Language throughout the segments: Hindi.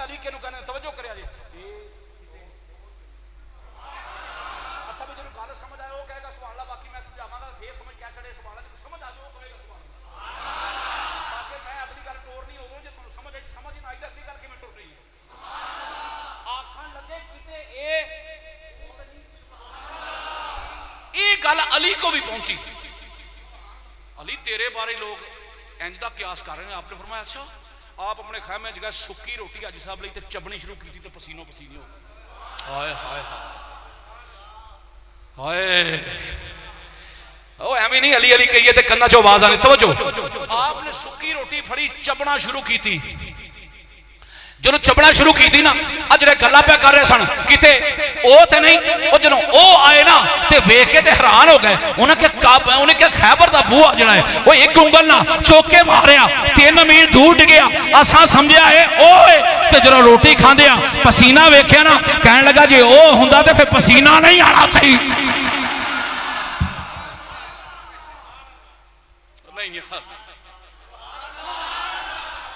अली किहनूं कहंदे तवज्जो करिया जी। अच्छा भी जिन्होंने गल समझ आए वो कहेगा सुभान अल्लाह, बाकी मैं समझावांगा फिर समझ क्या छड़े सुभान अल्लाह, जिन्होंने समझ आ जाए वो कहेगा सुभान अल्लाह। ताकि मैं अगली गल टोर नहीं होवे, जे तुहानूं समझ ही ना आई तो अगली गल किवें टुर रही है। आखण लगे किते ये गल अली को भी पहुंची। अली तेरे बारे लोग इंज दा कियास कर रहे हैं। आपने फरमाया अच्छा आप अपने खैमे जगह सुक्की रोटी हाजी साहब लई ते चबनी शुरू की तो पसीनो पसीने हो। हाय हाय हाय ओ एवें नहीं अली अली कहिए ते कन्ना चो आवाज आनी। तवज्जो, आपने सुक्की रोटी फड़ी चबना शुरू की थी। जो चबना शुरू की थी ना अज जो गल्लां पे कर रहे सन किते ओ ते नहीं, ओ जदों ओ आए ना ते वेख के ते हैरान हो गए। उन्हें क्या खैबर दा बूहा जड़ा है वो एक उंगल ना चौके मारिया 3 मील दूर डिगया। असा समझिया है ओए ते जदों रोटी खांदे आ पसीना वेख्या ना कहन लगा जे ओ हुंदा ते फिर पसीना नहीं आना सही। नहीं यार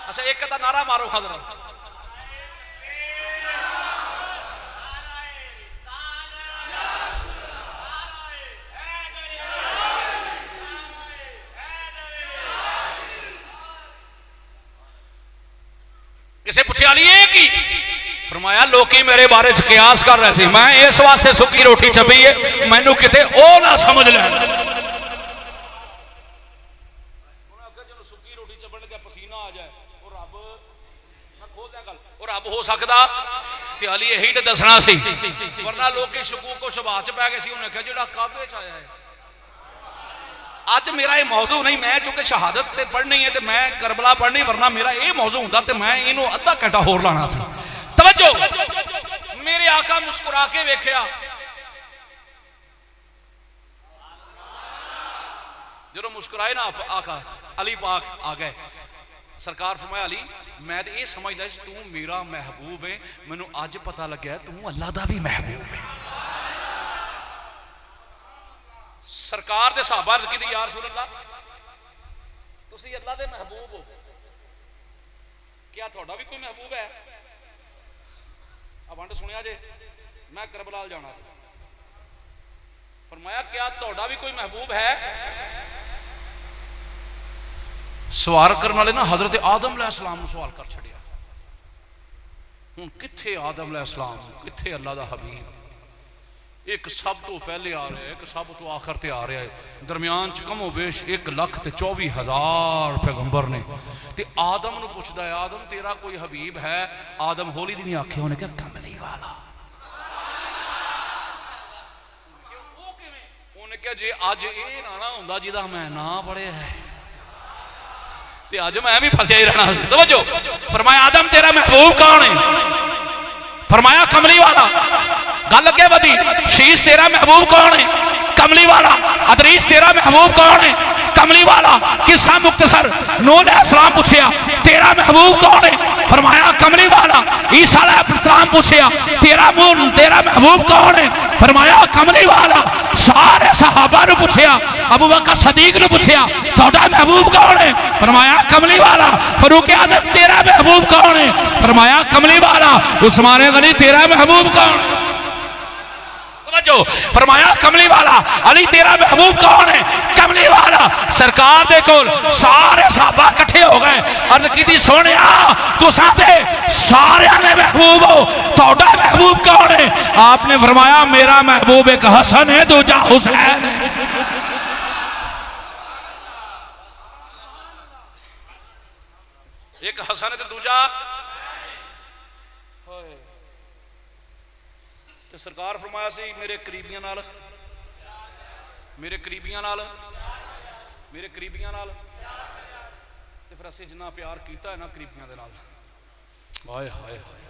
अच्छा एक दा नारा मारो हजरत। किसे पूछे अली की फरमाया लोकी मेरे बारे च कियास कर रहे थे, मैं इस वास्ते सुक्की रोटी चबी है मैनू किते ओ ना समझ ले। सुक्की रोटी चबन लगे पसीना आ जाए और रब मैं खोल दिया गल और रब हो सकता ते अली यही तो दसना सी, वरना लोग शकूक को शबा च पै गए सी। उन्हें कहा जो काबे च आया है। अज मेरा ये मौजू नहीं, मैं चूंकि शहादत ते पढ़नी है तो मैं करबला पढ़नी, वरना मेरा ये मौजू होंदा तो मैं इनू अद्धा घंटा होर लाना सी। तवज्जो, मेरे आका मुस्कुरा के वेख्या, जो मुस्कुराए ना आका अली पाक आ गए। सरकार फरमाया अली मैं तो ये समझदा तू मेरा महबूब है, मैनू अज पता लग्या तू अल्लाह दा भी महबूब है। सरकार दे सहाबा अर्ज कीती या रसूल अल्लाह तुसी अल्लाह दे महबूब हो, क्या थोड़ा भी कोई महबूब है? वंड सुनिया जे मैं करबला जाना, फरमाया क्या थोड़ा भी कोई महबूब है? सवाल करने वाले ना हजरत आदम अलैहिस्सलाम सवाल कर छड़िया। हुण किथे आदम अलैहिस्सलाम किथे अल्लाह दा हबीब? एक सब तो पहले आ रहा है, एक सब तो आखिर ते आ रहा है, दरम्यान च कमो बेश 1,24,000 पैगंबर ने। ते आदम नूं पुछदा है आदम तेरा कोई हबीब है? आदम होली दी नहीं आखे, उन्हें क्या कमली वाला। उन्हें क्या जे अज ये ना हुंदा जिहदा मैं ना पढ़िया है ते अज मैं भी फसिया ही रहना। तवज्जो, फरमाया आदम तेरा महबूब कौन है? फरमाया कमली वाला। गल अगे वधी, शीश तेरा महबूब कौन है? कमली वाला। अदरीस तेरा महबूब कौन है? कमली वाला। किस्सा मुख्तसर, नूह अलैहिस्सलाम पूछया तेरा महबूब कौन है? फरमाया कमली वाला। ईसा अलैहिस्सलाम पूछया तेरा महबूब कौन है? फरमाया कमली वाला। सारे सहाबा ने पूछया, अबू बकर सदीक ने पूछया थोड़ा महबूब कौन है? फरमाया कमली वाला। फारूक आज़म तेरा महबूब कौन है? फरमाया कमली वाला। उस्मान गनी तेरा महबूब कौन है? फरमाया कमली वाला। अली तेरा महबूब कौन है? कमली वाला। सरकार दे कोल सारे सहाबा इकट्ठे हो गए, अर्ज की सोनिया तुसां दे सारे ने महबूब हो, थोड़ा महबूब कौन है? आपने फरमाया मेरा महबूब एक हसन है, दूजा हुसैन है। एक हसन है तो दूजा। तो सरकार फरमाया सी मेरे करीबियां नाल ते फिर असीं जिन्ना प्यार कीता है ना करीबियां दे नाल, हाय हाय हाय,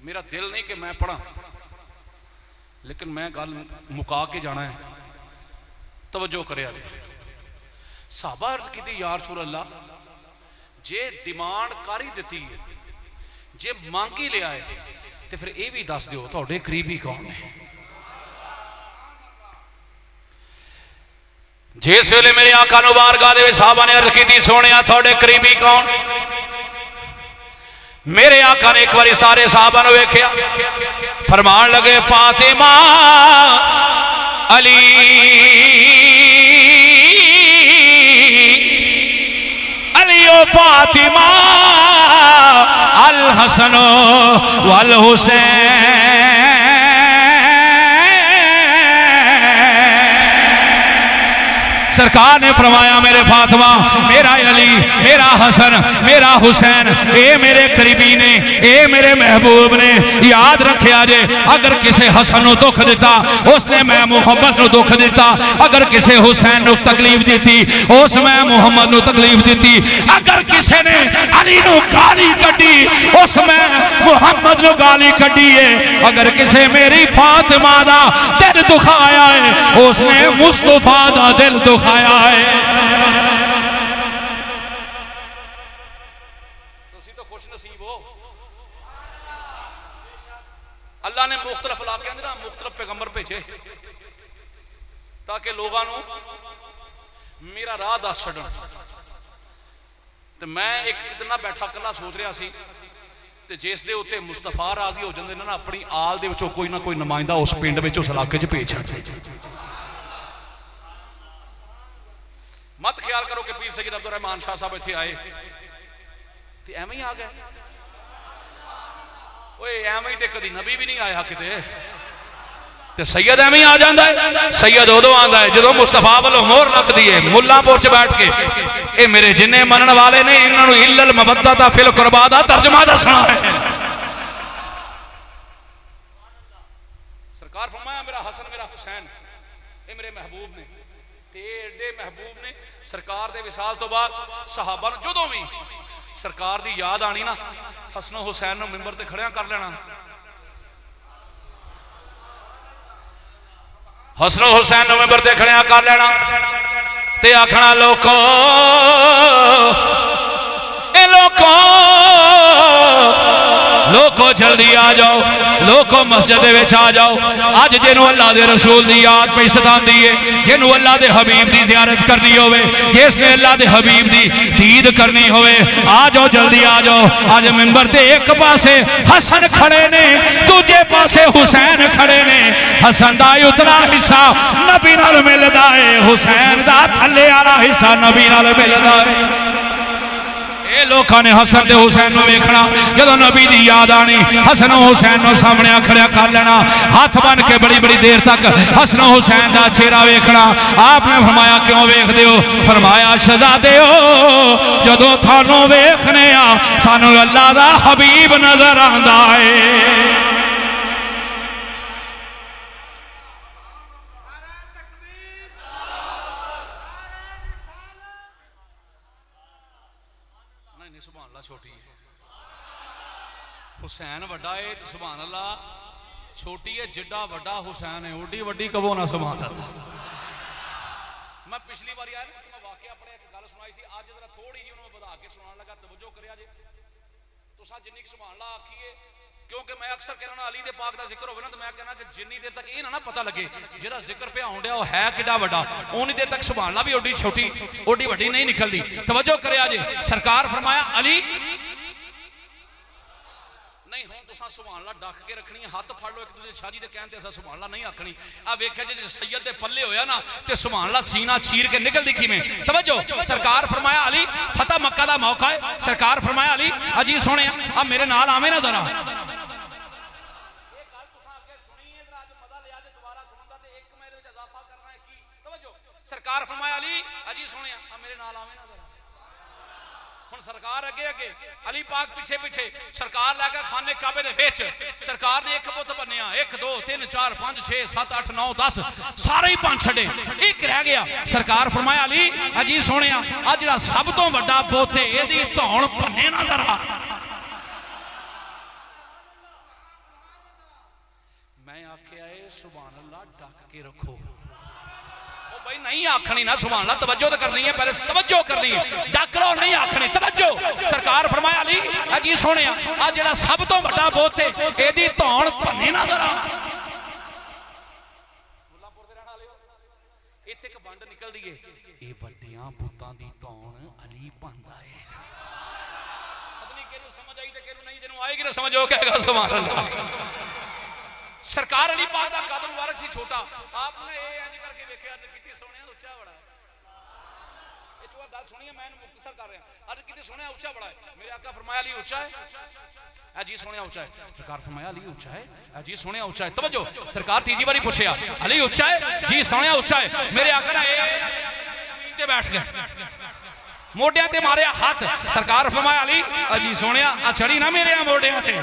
मेरा दिल नहीं कि मैं पढ़ा, लेकिन मैं गल मुका के जाना है। तवज्जो करिया जी। साहबा अर्ज की या रसूल अल्लाह जे डिमांड कर ही दी है, जे मंग ही लिया है तो फिर यह भी दस दो थोड़े करीबी कौन है? जिस वेले मेरे आका नूं बारगाह दे विच साहबा ने अर्ज की सोनिया थोड़े करीबी कौन? मेरे आका ने एक बार सारे साहबा ने वेख्या, फरमान लगे फातिमा अली अली ओ फातिमा अल हसन वल हुसैन। सरकार ने फरमाया मेरे फातिमा, मेरा अली, मेरा हसन, मेरा हुसैन, ये मेरे करीबी ने, ये मेरे महबूब ने। याद रखिया जे अगर किसी हसन को दुख दिता उसने मैं मुहम्मद को दुख दिता, अगर किसी हुसैन को तकलीफ दी उस मैं मुहम्मद को तकलीफ दी, अगर किसी ने अली को गाली कढ़ी उस मैं मुहम्मद को गाली कढ़ी है, अगर किसी मेरी फातिमा का दिल दुखाया है उसने मुस्तफा का दिल दुखाया है। तुसी तो खुश नसीब हो। अल्लाह ने मुख्तलिफ इलाके ना मुख्तलिफ पैगंबर भेजे ताकि लोगों को मेरा राह दस छड़न। तो मैं एक कितना बैठा कला सोच रहा सी ते जिस दे उत्ते मुस्तफा राजी हो जाते ना अपनी आल दे विचों कोई ना कोई नुमाइंदा उस पिंड में उस इलाके च भेज छड़दे। मत ख्याल करो कि पीर सैयद अब्दुल रहमान शाह साहब इत्थे आए ते एवें ही आ गए। ओए एवें ही ते कदी नबी भी नहीं आया किते ते सैयद एवें ही आ जांदा है। सैयद उदों आंदा है जदों मुस्तफा वालों मोहर लगदी है। मुल्लापुर च बैठ के ये मेरे जिन्ने मनन वाले ने इन्हां नूं इल्लल मवद्दता फिल कुर्बा दा तर्जमा दसना है। सरकार फरमाया मेरा हसन मेरा हुसैन ये मेरे महबूब ने ते एडे महबूब ने। सरकार दे विसाल तो बाद सहाबा नूं जदों भी सरकार दी याद आनी ना हसन हुसैन नूं मिंबर ते खड़िया कर लेना। हसन हुसैन नूं मिंबर ते खड़िया कर लेना ते आखना लोको ए लोको लोको जल्दी आ जाओ, लोको मस्जिद में आ जाओ। अज जिन्हों अल्लाह के रसूल की याद पई सतांदी है, जिन्हों अल्लाह के हबीब की ज़ियारत करनी होवे, जिसने अल्लाह के हबीब की दीद करनी होवे, आ जाओ जल्दी आ जाओ। अज मिंबर ते एक पासे हसन खड़े ने, दूजे पासे हुसैन खड़े ने। हसन का उतला हिस्सा नबी नाल मिलदा है, हुसैन का थल्ले वाला हिस्सा नबी नाल मिलदा है। लोगों ने हसन ते हुसैन को वेखना, जदों नबी की याद आनी हसन हुसैन को सामने खड़ा कर लेना, हाथ बन के बड़ी बड़ी देर तक हसन हुसैन का चेहरा वेखना। आपने फरमाया क्यों वेखदे हो? फरमाया शहजादे हो जदों थानू वेखने आ सानू अल्लाह दा हबीब नजर आंदा है। छोटी है हुसैन वड्डा है तो सुभान अल्लाह, छोटी है जिड्डा वड्डा हुसैन है ओडी वड्डी कबो ना सुभान अल्लाह। मैं पिछली बार यार मैं वाकया अपने एक गल सुनाई सी, आज जरा थोड़ी जी उन्होंने बधा के सुनाने लगा, तवज्जो करिया जे तुसा जिन्नी सुभान अल्लाह आखिए, क्योंकि मैं अक्सर कहना अली दे पाक दा जिक्र होवे ना तो मैं कहना कि जिन्नी देर तक ये ना पता लगे जेड़ा जिक्र पे आउण दिया वो है किड्डा वड्डा, उन्नी देर तक सुभान अल्लाह भी ओडी छोटी ओडी वड्डी नहीं निकलदी। तवज्जो करिया जे सरकार फरमाया अली नहीं हुण तुसां सुभान अल्लाह डक के रखनी है, हाथ फड़ लो एक दूजे शाजी दे कहण ते असां सुभान अल्लाह नहीं आखनी। आ वेख्या जे सैयद दे पल्ले होया ना ते सुभान अल्लाह सीना चीर के निकलदी किवें। तवज्जो सरकार फरमाया अली फतह मक्का दा मौका है। सरकार फरमाया अली अजी सोने आ मेरे नाल आवे ना जरा। सरकार फरमाया अली अजी सोने मेरे नाल आवे ना जरा। हुण सरकार अगे अगे अली पाक पीछे पीछे, सरकार लैके खाने काबे दे विच सरकार ने एक बुत बन्निया 1 2 3 4 5 6 7 8 9 10 सारे ही पंज छड़े, एक रह गया। सरकार फरमाया अली अजी सोने आ जिहड़ा सब तो वड्डा बुत है इहदी धौण भन्ने ना जरा। मैं आख्या ए सुभान अल्लाह ढक के रखो भाई, नहीं आखनी ना सुभान अल्लाह, तवज्जो तो करनी है, पहले तवज्जो करनी है, डक लो नहीं आखनी तवज्जो। सरकार फरमाया अली अजी सोने आ जेड़ा सब तो बड़ा बोत है एदी धौण भन्ने ना जरा। मुल्लापुर दे रहण वाले इत्थे एक वंड निकलदी है, ए वड्डियां बुतां दी धौण अली भन्दा है। पता नहीं समझ आई तो किहनूं नहीं, तेनूं आएगी ना समझ, ओ कहेगा सुभान अल्लाह। सरकार अली पाक दा कद मुबारक सी छोटा, आपने ये इंज करके वेखिया ते कितनी सोहणिया उच्चा बड़ा है। ये जो गल सुनी है मैं मुख्तसर कर रहा, अज कितनी सोहणिया उच्चा बड़ा है। मेरे आका फरमाया अली ऊंचा है, जी सोहणिया ऊंचा है। सरकार फरमाया अली ऊंचा है, जी सोहणिया ऊंचा है। तवज्जो, सरकार तीजी बारी पूछया अली ऊंचा है, जी सोहणिया ऊंचा है। मेरे आका ने जमीन ते बैठ गए, मोढियां ते मारिया हाथ। सरकार फरमाया अली जी सोहणिया आ चढ़ी ना मेरे मोढियां ते।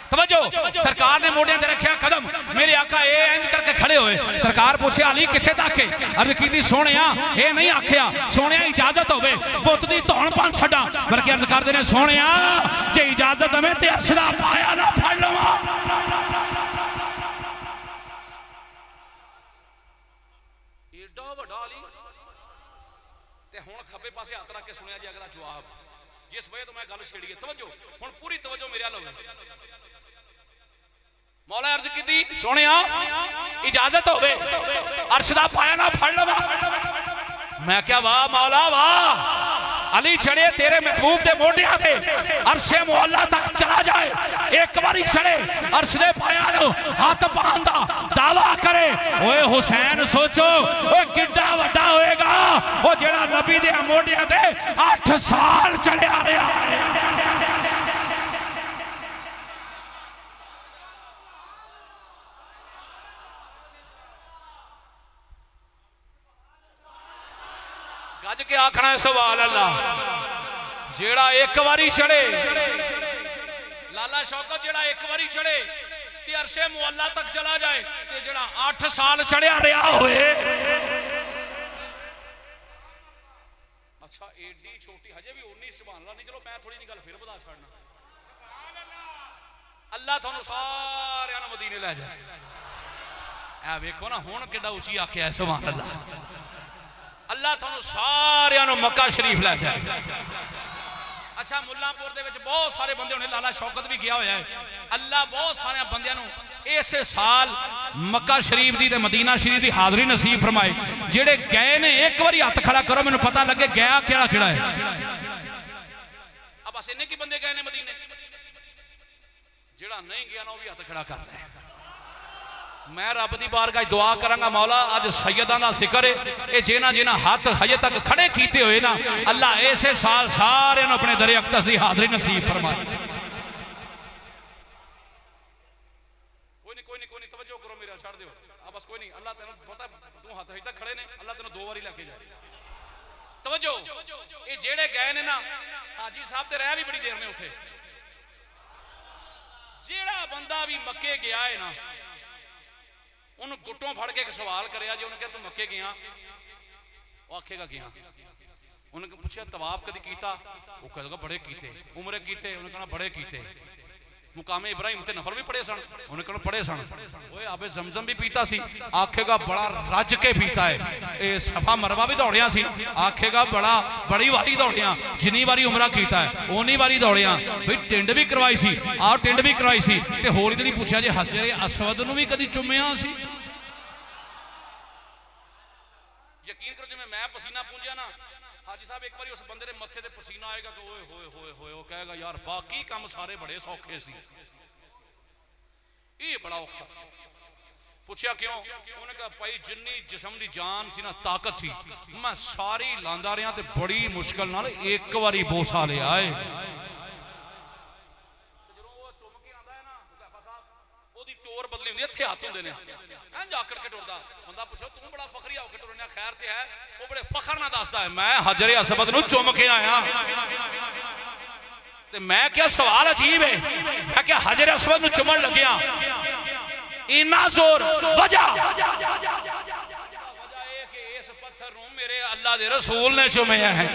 तवज्जो, सरकार ने मोढियां ते रखिया कदम, मेरे आका ए इंज करके खड़े होए। सरकार पूछे अली किथे तक है? अर्ज कीती सोहणिया ए नहीं आखिया सोहणिया इजाजत होवे पुत दी धौण पां छड्डा, बल्कि अर्ज करदे ने सोहणिया जे इजाजत हमें ते अर्श दा पाया ना फड़ लवां। एडा वड्डा अली ते हुण खब्बे पासे हत्थ रख के सुनिया जी अगला जवाब, जिस वजह तो मैं गल छेड़ी है। तवज्जो, हुण पूरी तवज्जो मेरे अल होवे। मौला अर्ज की सोहणिया इजाजत होवे अर्श दा पाया ना फड़ लवां। मैं क्या वाह मौला वाह, अली चढ़े तेरे महबूब दे मोढियां ते, अर्शे मुअल्ला तक चला जाए, एक बारी चढ़े अर्श दे पाया नु हाथ पाउण दा दावा करे। ओए हुसैन सोचो ओए किड्डा वड्डा होएगा ओ जेड़ा नबी दे मोढियां ते 8 साल चढ़िया रहा है। गज के आखना है सुभान अल्लाह। जेड़ा एक बारी चढ़े लाला शौकत, जेड़ा एक बारी चढ़े ते अरशे मुअल्ला तक चला जाए, ते जेड़ा 8 साल चढ़िया रहा होए। अच्छा एडी छोटी हजे भी उन्नी सुभान अल्लाह नहीं। चलो मैं थोड़ी नहीं गल फिर बता छड़ना। अल्लाह थानू सारियां नूं मदीने ले जाए। ए वेखो ना हुण किड्डा उची आखिया सुभान अल्लाह। अल्लाह थानू सारियां नूं मक्का शरीफ ले जाए। अच्छा मुल्लांपुर दे विच बहुत सारे बंदे होने, लाला शौकत भी गया होया है। अल्लाह बहुत सारे बंदियां नूं इस साल मक्का शरीफ दी ते मदीना शरीफ दी हाज़री नसीब फरमाए। जेड़े गए ने एक बारी हथ खड़ा करो, मैनूं पता लगे गया केड़ा केड़ा है। अब बस इन्ने की बंदे गए ने मदीने, जेड़ा नहीं गया ना वो भी हथ खड़ा कर रहा है। मैं रब की बारगाह दुआ करांगा मौला अज सैयदां दा जिक्र है, ये जिन्हां जिन्हां हाथ हजे तक खड़े कीते हुए ना, अल्लाह ऐसे साल सारे अपने दरे अक़दस दी हाज़री नसीब फरमाए। कोई नहीं तवज्जो करो मेरा, छड़ दियो अब बस कोई नहीं। अल्लाह तेन पता तू हाथ हजे तक खड़े ने, अल्लाह तेन 2 बारी लेके जाए। तवज्जो, ये जेड़े गए ने ना हाजी साहब ते रह भी बड़ी देर ने उत्थे। जेड़ा बंदा भी मक्के गया है ना, उन्होंने गुट्टों फड़ के एक सवाल करे जी, उन्हें कहा तू मक्के गया? वो आखेगा गया। उन्हें पूछा तवाफ कदी कीता? वो कहेगा बड़े कीते। उमरे कीते? उन्हें कहना बड़े कीते। मुकामे इब्राहिम ते नफल भी पढ़े सन? उन्हें कहना पढ़े सन। ओए आबे जमजम भी पीता सी? आखेगा बड़ा रज के पीता है। ये सफा मरवा भी दौड़िया सी? आखेगा बड़ी वारी दौड़िया, जिनी वारी उमरा कीता है उन्नी वारी दौड़िया। भाई टिंड भी करवाई सी, आओ टिंड भी करवाई सी। ते होली दिन पूछा जी हजरे असवद नूं भी कदी चुम्मिया सी? यकीन करो जिवें मैं पसीना पूंजिया ना हाजी साहब, एक बार उस बंदे के मत्थे ते पसीना आएगा कि ओए होए होए होए, वो कहेगा यार बाकी काम सारे बड़े सौखे सी, ये बड़ा औखा सी। पूछया क्यों? उन्हें कहा भाई जिन्नी जिस्म दी जान सी ना, ताकत सी, मैं सारी लांदा रहा ते बड़ी मुश्किल नाल एक बारी बोसा लिया है। टोर बदली होंदी, इत्थे हाथ होंदे ने, इंज आकड़ के टुरदा बंदा। पुछो तू बड़ा फखरी होके टुरना? खैर ते है, वो बड़े फखर नाल दसदा है मैं हजरे असवद नूं चुम के आया। ते मैं क्या सवाल अजीब है, मैं क्या हजरे असवद नूं चुमन लग्या इन्ना जोर वजह कि इस पत्थर नूं मेरे अल्लाह दे रसूल ने चुमया है।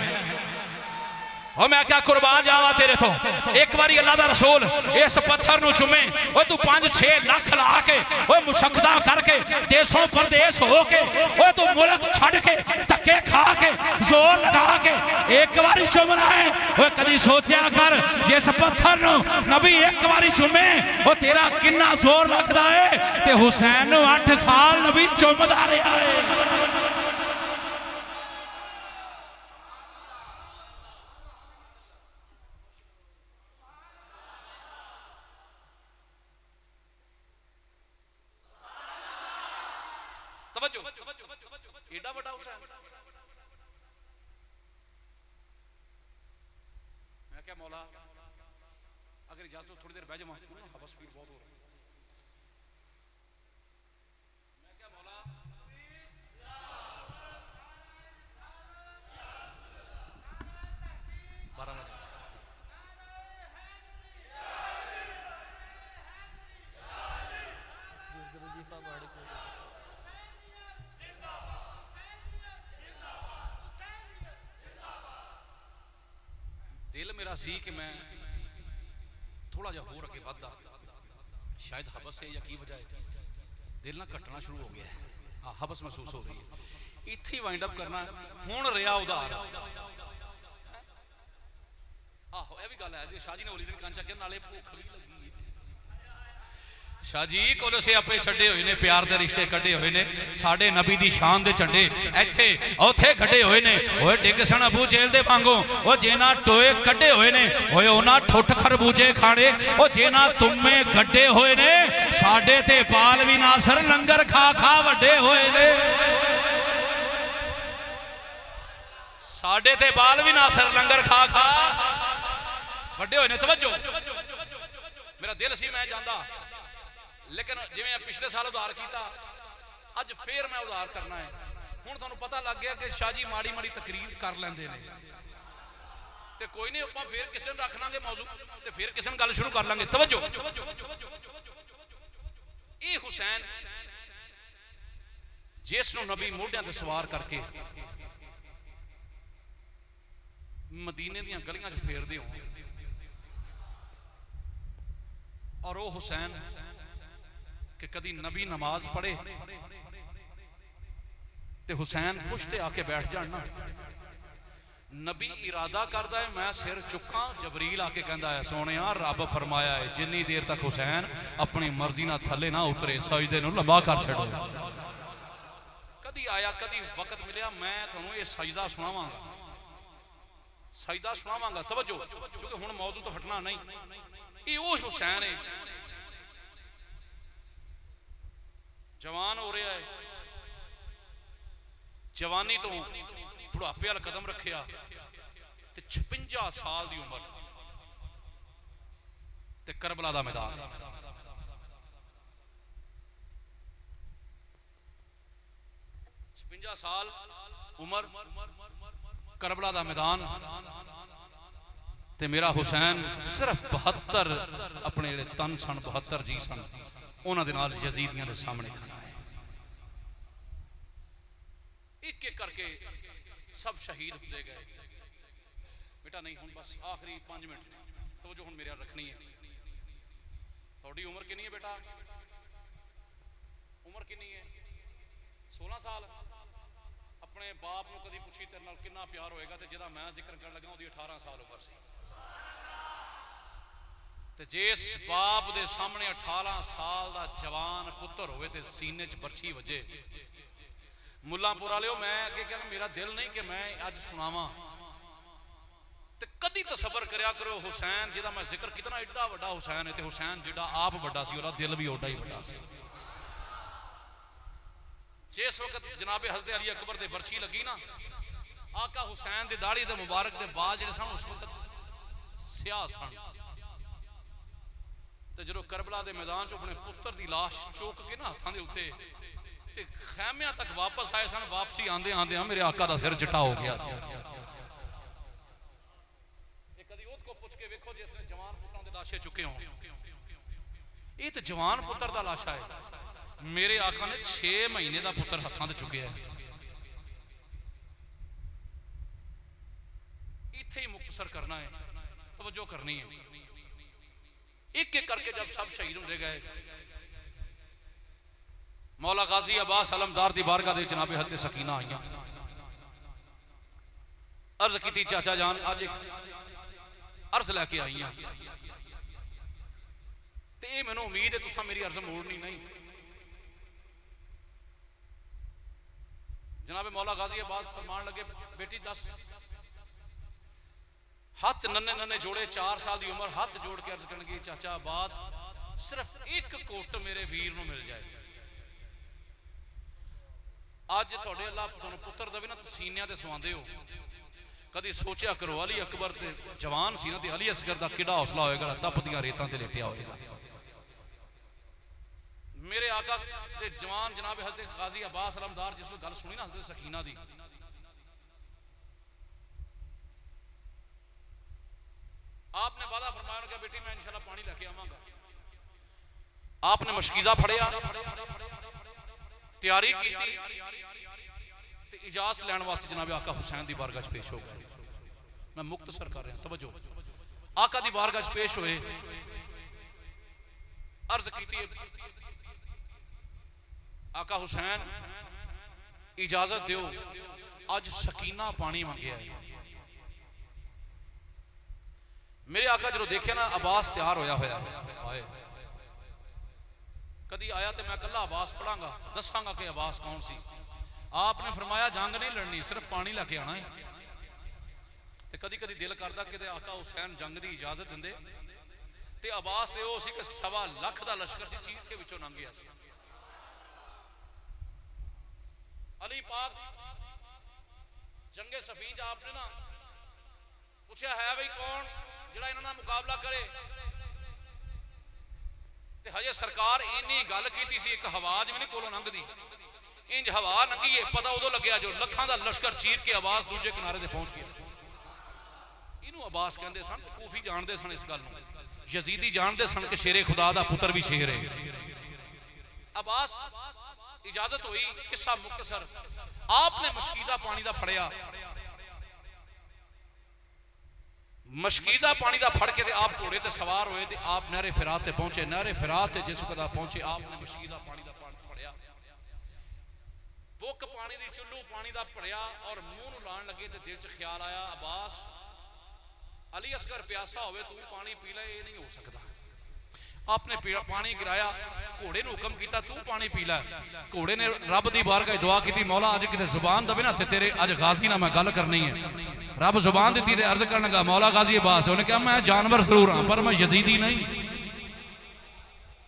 और मैं क्या कुर्बान जावा तेरे तो, एक बारी अल्लाह दा रसूल इस पत्थर नूं चुमे, ओ तू 5-6 लाख ला के, ओ मुशक्कता करके, देशों परदेश हो के, ओ तू मुल्क छड़ के, धक्के खा के, जोर लगा के एक बारी चुमना है। ओ कदी सोचा कर जिस पत्थर नूं नबी एक बारी चुमे ओ तेरा किन्ना जोर लगदा है। ते हुसैन नूं 8 साल नबी चुमदा रहा है। तवज्जो एडा बड़ा हुसैन। मैं क्या मौला अगर इजाजत थोड़ी देर बह जावा, हवस फील बहुत हो रहा है। मैं क्या मौला 12 बजे दिल मेरा सी कि मैं थोड़ा जा होर अगे बढ़दा, शायद हबस है या की वजह है, दिल ना घटना शुरू हो गया है, हबस महसूस हो रही है, इत्थे ही वाइंड अप करना हुण रिया उधार। आहो यह भी गल है, शाह जी ने ओली दिन कांचा के नाले भुख भी लगी। शाह जी कोल सियापे छड्डे हुए ने, प्यार दे रिश्ते कड्डे हुए ने, साडे नबी दी शान दे झंडे इत्थे उत्थे कड्डे हुए ने। ओए डिग सन अबू जेल दे वांगू, ओ जेना टोए कड्डे हुए ने, ओए ओना ठुठ खरबूजे खाने, ओ जेना तुमे गड्डे हुए ने, साडे ते पाल भी नासर लंगर खा खा वड्डे हुए ने, साडे ते बाल भी नासर लंगर खा खा वड्डे हुए ने। तवज्जो मेरा दिल सी मैं जांदा, लेकिन जिवें पिछले साल उधार किया अज फिर मैं उधार करना है। हुण तुहानूं पता लग गया कि शाह जी माड़ी माड़ी तकरीर कर लैंदे ने, ते कोई नहीं आपां फिर किस दिन रख लांगे मौजू, ते फिर किस दिन गल शुरू कर लांगे। तवज्जो ये हुसैन जिसनूं नबी मोढियां ते सवार करके मदीने दीयां गलियां च फेरदे हो, और वो हुसैन कि कदी नबी नमाज पढ़े ते हुसैन पुछते आके बैठ जाना, नबी इरादा करता है मैं सिर चुका, जबरील आके कहता है सोने रब फरमाया है जिन्नी देर तक हुसैन अपनी मर्जी ना थले ना उतरे सजदे नूं लंबा कर छड़ो। कदी आया कदी वक्त मिलिया मैं तुहानूं ये सजदा सुनावांगा, सजदा सुनावांगा। तवज्जो क्योंकि हुण मौजू तो हटना नहीं, ये वो हुसैन है जवान हो रहा है, जवानी तो बुढ़ापे वाल कदम रखिया, 56 साल की उम्र ते करबला दा मैदान, 56 साल उम्र करबला दा मैदान, ते मेरा हुसैन सिर्फ 72 अपने जेड़े तन सन 72 जी सन उन्हां दे नाल यजीदियां दे सामने खड़ा है। एक एक करके सब शहीद हो गए बेटा। नहीं हुण बस आखिरी 5 मिनट तो जो हुण मेरे रखनी है। थोड़ी उम्र कितनी है बेटा? उम्र कितनी है? 16 साल। अपने बाप नूं कदी पुछी तेरे नाल कितना प्यार होएगा, ते जिहदा मैं जिक्र करन लगा उहदी 18 साल उम्र सी, ते जिस बाप दे सामने 18 साल दा जवान पुत्र होवे ते सीने च बरछी वजे। मुल्लांपुर वालिओ मैं अगे क्या मेरा दिल नहीं कि मैं अज सुनावां, ते कदी तसव्वुर करया करो हुसैन जिहदा मैं जिक्र कितना एडा वड्डा हुसैन है, ते हुसैन जिहड़ा आप वड्डा सी उहदा दिल भी ओडा ही वड्डा सी। जिस वक्त जनाबे हज़रत अली अकबर दे बरछी लगी ना, आका हुसैन दे दाढ़ी दे मुबारक दे बाल जिहड़े सन उस वक्त स्याह सन, ते जदों करबला दे मैदान च अपने पुत्र दी लाश चुक के ना हाथां दे उत्ते ते खैमियां तक वापस आए सन, वापसी आंदे आंदे मेरे आका दा सिर चिट्टा हो गया सी। कदी ओद को पुछ के वेखो जिसने जवान पुत्रां दे लाशे चुके हो, ये तो जवान पुत्र दा लाशा है। मेरे आका ने 6 महीने का पुत्र हाथों से चुकया है। इत्थे ही मुक्तसर करना है, तवज्जो करनी है। एक एक करके जब सब शहीद होंदे गए, मौला गाजी अब्बास अलमदार दी बारगाह दे जनाबे हज़रत सकीना आईयां, अर्ज की चाचा जान अज एक अर्ज लैके आईयां, ते ये मैनूं उम्मीद है तुसां मेरी अर्ज मोड़नी नहीं। जनाबे मौला गाजी अब्बास फरमान लगे, बेटी दस। हाथ नन्हे नन्हे जोड़े, 4 साल की उम्र, हाथ जोड़ के अर्ज करनगे चाचा अब्बास सिर्फ एक कोट मेरे वीर नूं मिल जाए, अज तुहाडे अल्लाह तुहानूं पुत्र देवे ना, तो सीनिया ते सवांदे हो। कदी सोचा करो अली अकबर ते जवान सी ना, ते अली असगर दा किहड़ा हौसला होएगा, तपदियां रेतां ते लेटिया होएगा। मेरे आका ते जवान जनाब हज़रत गाजी अब्बास अलमदार जिस गल सुनी ना हज़रत सकीना दी, आपने वादा फरमाया कि बेटी मैं इंशाअल्लाह पानी लेके आवांगा। आपने मशकीज़ा फड़िया, तैयारी की, इजाजत लैण वास्ते जनाब आका हुसैन दी बारगाह पेश हो गए। मैं मुख्तसर कर रहा, तवज्जो। आका दी बारगाह पेश होए, अर्ज की आका हुसैन इजाजत दो, अज सकीना पानी मंगया है। मेरे आका जो देखे ना अब्बास तैयार होया होया है, कदी आया तो मैं कला अब्बास पढ़ांगा, दसांगा कि अब्बास कौन सी। आपने फरमाया जंग नहीं लड़नी, सिर्फ पानी लेके आना है। तो कदी कदी दिल करता कि आका हुसैन जंग की इजाजत देंदे, ते अब्बास ते वो सी कि 1.25 लाख का लश्कर सी, चीर के विचों लंघ गया सी। अली पाक जंगे सफीन आपने ना पूछा है भाई कौन जिहड़ा इन्हां नाल मुकाबला करे, ते हजे सरकार इन्नी गल कीती सी, एक हवा जिवें कोलों लंघदी, इंज हवा लंघी है, पता उदों लग्या जो लखां दा लश्कर चीर के आवाज दूजे किनारे ते पहुंच गया। इनू अब्बास कहंदे सन, कूफी जानदे सन इस गल नूं, यजीदी जानदे सन कि शेरे खुदा दा पुत्र भी शेर है। अब्बास इजाजत हुई, किस्सा मुख्तसर। आपने मशकीज़ा पानी दा फड़िया, मशकीज़ा पानी दा फड़ के ते आप घोड़े ते सवार होए, ते आप नहरे फिरात ते पहुंचे। नहरे फिरात ते जिस वक्त पहुंचे, आपने मशकीज़ा पानी दा फड़िया, बुक पानी दी चुल्लू पानी दा भरिया और मुंह नूं लाण लगे, ते दिल च ख्याल आया अब्बास अली असगर प्यासा होवे, तू पानी पी ले, ये नहीं हो सकता। आपने पानी गिराया, घोड़े नूं हुक्म किया तू पानी पी लै। घोड़े ने रब दी बारगाह दुआ की, मौला अज किते जुबान दवे ना, ते तेरे अज गाजी ना मैं गल करनी है। रब जुबान दी ते अर्ज करन लगा, मौला गाजी अब्बास, उन्हें कहा मैं जानवर जरूर हाँ पर मैं यजीदी नहीं,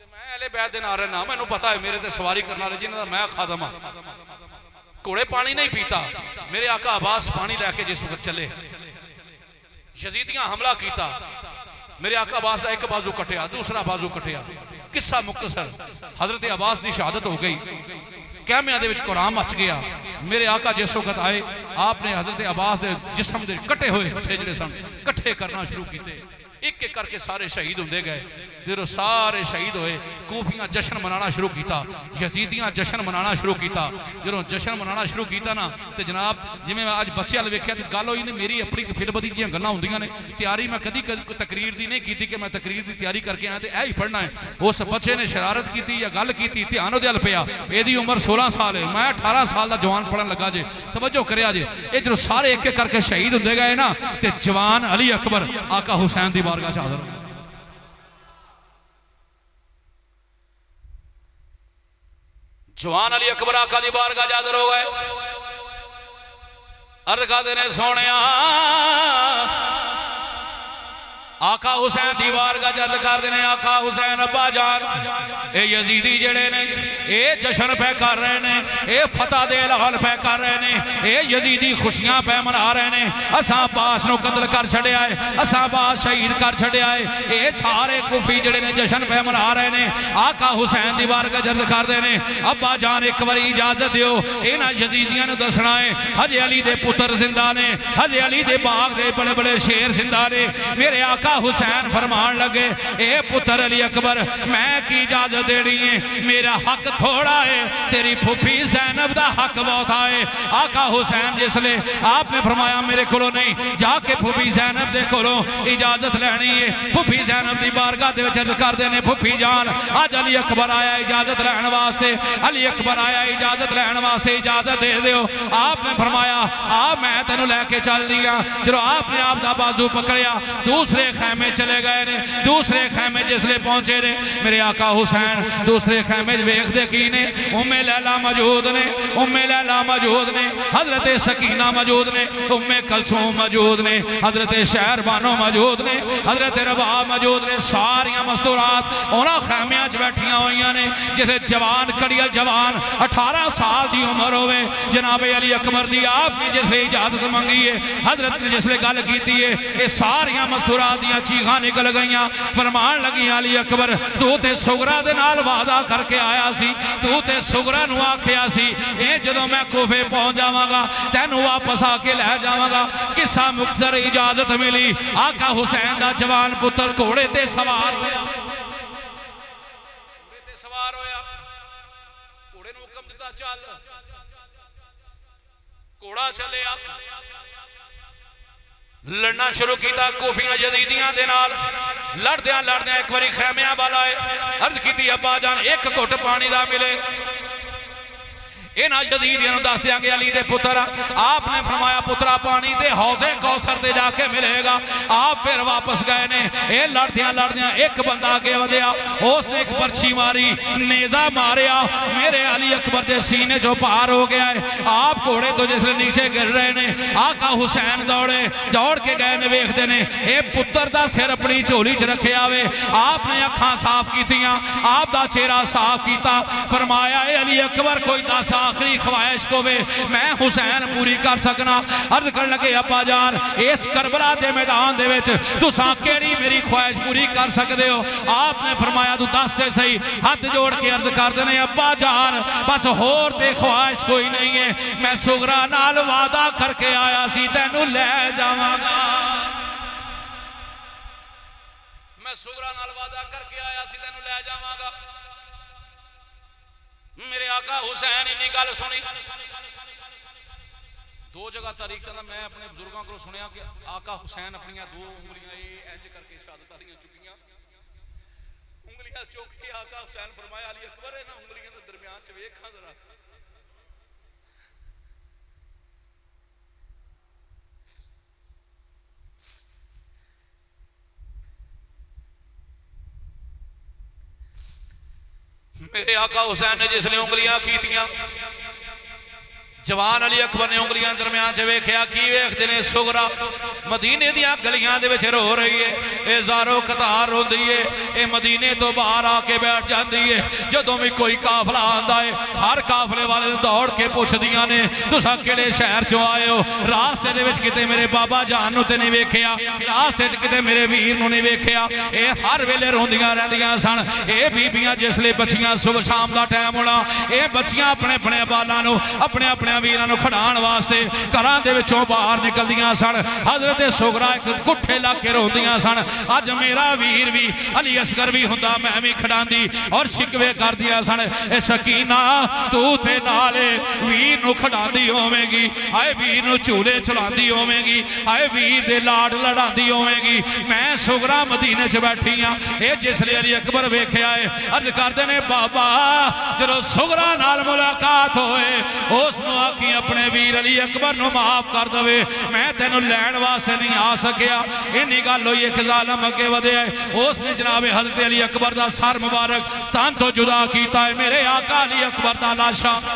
मैं अहले बैत दे नाल रहना, मैनूं पता है मेरे ते सवारी करने वाले जिन्हां दा मैं खादम हाँ। घोड़े पानी नहीं पीता, मेरे आका अब्बास पानी लैके जिस वक्त चले, यजीदियां हमला किया, मेरे आका अब्बास का एक बाजू कटिया, दूसरा बाजू कटिया। किस्सा मुख्तसर, हजरत अब्बास की शहादत हो गई, कहमिया दे विच कुरान मच गया। मेरे आका जिस वक्त आए, आपने हजरत अब्बास के जिस्म के कटे हुए हिस्से जिहड़े सन कट्ठे करना शुरू किए, एक एक करके सारे शहीद होंदे गए। जो सारे शहीद होए, कूफियां जश्न मनाना शुरू किया, यजीदियां जश्न मनाना शुरू किया। जो जश्न मनाना शुरू किया ना, तो जनाब जिवें अज बच्चे वाल वेख्या, गल होई ने मेरी अपनी फिल्म दी जिहियां गल्लां हुंदियां ने, तैयारी मैं कदी तकरीर की नहीं की कि मैं तकरीर की तैयारी करके आया तो यह ही पढ़ना है। उस बच्चे ने शरारत की या गल की, ध्यान उहदे अल पिया, इहदी उम्र 16 साल है, मैं 18 साल का जवान पढ़न लगा जे, तवज्जो करिया जे। ये जो सारे एक एक करके शहीद होंदे गए ना, तो जवान अली अकबर आका हुसैन की बारगाह च हाज़र, जवान अली अकबर आका दी बारगाह हाज़र हो गए। अर्ज करदे ने सोहणिया आका हुसैन दी बारगाह अर्ज करदे ने, आका हुसैन अब्बा जान ए यजीदी जेड़े ने ए जश्न पे कर रहे ने, ए फतह दे ऐलान पे कर रहे ने, ए यजीदी खुशियां पे मना रहे ने। असां अब्बास नूं कत्ल कर छड़िया है, असां अब्बास शहीद कर छड़िया है, ए सारे कूफी जेड़े ने जश्न पे मना रहे ने। आका हुसैन दी बारगाह अर्ज करदे ने, अब्बा जान एक बारी इजाजत दिओ, इन्हां यजीदियां नूं दसना है हजे अली दे पुत्र जिंदा ने, हजे अली दे बाग दे बड़े बड़े शेर जिंदा ने। मेरे आका हुसैन फरमान लगे, ए पुत्र अली अकबर मैं की इजाजत देनी है, मेरा हक थोड़ा है, तेरी फुफी ज़ैनब दा हक बहुत है। आका हुसैन जिसले आपने फरमाया मेरे कोलों नहीं, जाके फुफी ज़ैनब दे कोलों इजाजत लैनी है। फुफी ज़ैनब दी बारगाह दे विच अर्ज करदे ने, फुफी जान अज अली अकबर आया इजाजत लैण वास्ते, अली अकबर आया इजाजत लैण वास्ते, इजाजत दे दिओ। आपने फरमाया आ मैं तेनों लैके चल दिया। जो आपने आप दा बाजू पकड़िया, दूसरे खैमे चले गए ने। दूसरे खैमे जिसले पहुंचे ने मेरे आका हुसैन दूसरे खैमे वेखदे की ने उम्मे लैला मौजूद ने, उम्मे लैला मौजूद ने, हजरत सकीना मौजूद ने, उम्मे कलसूम मौजूद ने, हजरत शहरबानो मौजूद ने, हजरत रबाब मौजूद ने। सारिया मस्तूरात उन्होंने खैमिया च बैठिया हुई ने जिसे जवान कड़ियल जवान 18 साल की उम्र होवे जनाबे अली अकबर दी आपने जिसले इजाजत मंगी है हजरत ने जिसले गल की है ये सारिया मस्तूरात दियां चीखां निकल गई फरमान लगी अली अकबर तू ते सुगरा दे नाल वादा करके आया सी, तू ते सुगरा नूं आखिया सी ये जदों मैं कोफे पहुंच जावांगा तैनूं वापस आके लै जावांगा। किस्सा मुख्तसर इजाजत मिली आका हुसैन दा जवान पुत्र घोड़े ते सवार होया, घोड़े नूं हुक्म दिता चल, घोड़ा चलिया लड़ना शुरू किया कोफियां यजीदियां दे नाल। लड़दियां लड़दियां एक बारी खैमियां वाला आए अर्ज की अब्बा जान एक घुट पानी दा मिले। इन्हां यजीदियां दस देंगे अली दे पुत्र आपने फरमाया पुत्रा पानी दे हौजे कौसर ते जाके मिलेगा। आप फिर वापस गए ने। ये लड़दियां लड़दियां एक बंदा आगे वधिया उसने एक पर्ची मारी नेजा मारिया मेरे अली अकबर के सीने चो पार हो गया है। आप घोड़े तो जिसले नीचे गिर रहे ने आका हुसैन दौड़े दौड़ के गए ने वेखते ने ये पुत्र का सिर अपनी झोली च रखे आवे। आपने अखां साफ कीतियां आप दा चेहरा साफ किया फरमाया अली अकबर कोई दस आखिरी ख्वाहिश को वे मैं हुसैन पूरी कर सकना। अर्ज कर लगे अब्बा जान इस करबला के मैदान दे विच तुसां केड़ी मेरी ख्वाहिश पूरी कर सकते हो। आपने फरमाया तू दस दे सही। हाथ जोड़ के अर्ज कर देने अब्बा जान बस होर ते ख्वाहिश कोई नहीं है मैं सुगरा नाल वादा करके आया सी तैनू लै जावांगा, मैं सुगरा नाल वादा करके आया सी तैनू लै जावांगा। मेरे आका हुसैन इन्नी गल सुनी दो जगह तारीख चंदा मैं अपने बुजुर्गों को सुनिया कि आका हुसैन अपनी दो उंगलियां इंज करके शहादत वालियां चुकियां उंगलियां चुक के आका हुसैन फरमाया अली अकबर इन्हां उंगलियां दे दरमियान च वेखां जरा मेरे आका हुसैन ने जिसने उंगलियां कीतियां जवान अली अकबर ने उंगलियां दरमियान च वेख्या की वेखदे ने सुगरा मदीने दियां गलियां दे विच रो रही है ये ज़ारो कतार रोंदी है ये मदीने तो बाहर आके बैठ जाती है। जदों भी कोई काफला आंदा है हर काफले वाले दौड़ के पुछदियां ने तुसां किहड़े शहर चों आए हो, रास्ते दे विच किते मेरे बाबा जान नूं ते नहीं वेखिया, रास्ते च किते मेरे वीर नूं नहीं वेखिया। ये हर वेले रोंदियां रहिंदियां सन। ये बीबियां जिसले बच्चियां सुबह शाम का टाइम होना ये बच्चियां अपने अपने बालां नूं अपने अपने वीरां नूं खड़ाण वास्ते घरां दे विचों बाहर निकलदियां सन। हजरत सुगरा एक गुठे ला के रोंदियां सन अज मेरा वीर भी अली असगर भी हुंदा मैं भी खड़ांदी और शिकवे करदियां सन ए सकीना तू ते नाले वीर नूं खड़ांदी होवेगी, आए वीर नूं झूले चलांदी होवेगी, आए वीर दे लाड लड़ांदी होवेगी। मैं सुगरा मदीने च बैठी हां ए जिसले अली अकबर वेख्या है अर्ज करदे ने बाबा जदों सुगरा नाल मुलाकात होए उस आखी अपने वीर अली अकबर नूं माफ कर दवे मैं तेनों लैण वास्ते नहीं आ सकिया। इन्नी गल होई एक जालम अगे वधिया उसने जनाबे हजरत अली अकबर दा सर मुबारक तन तो जुदा कीता है। मेरे आका अली अकबर दा लाशा मेरे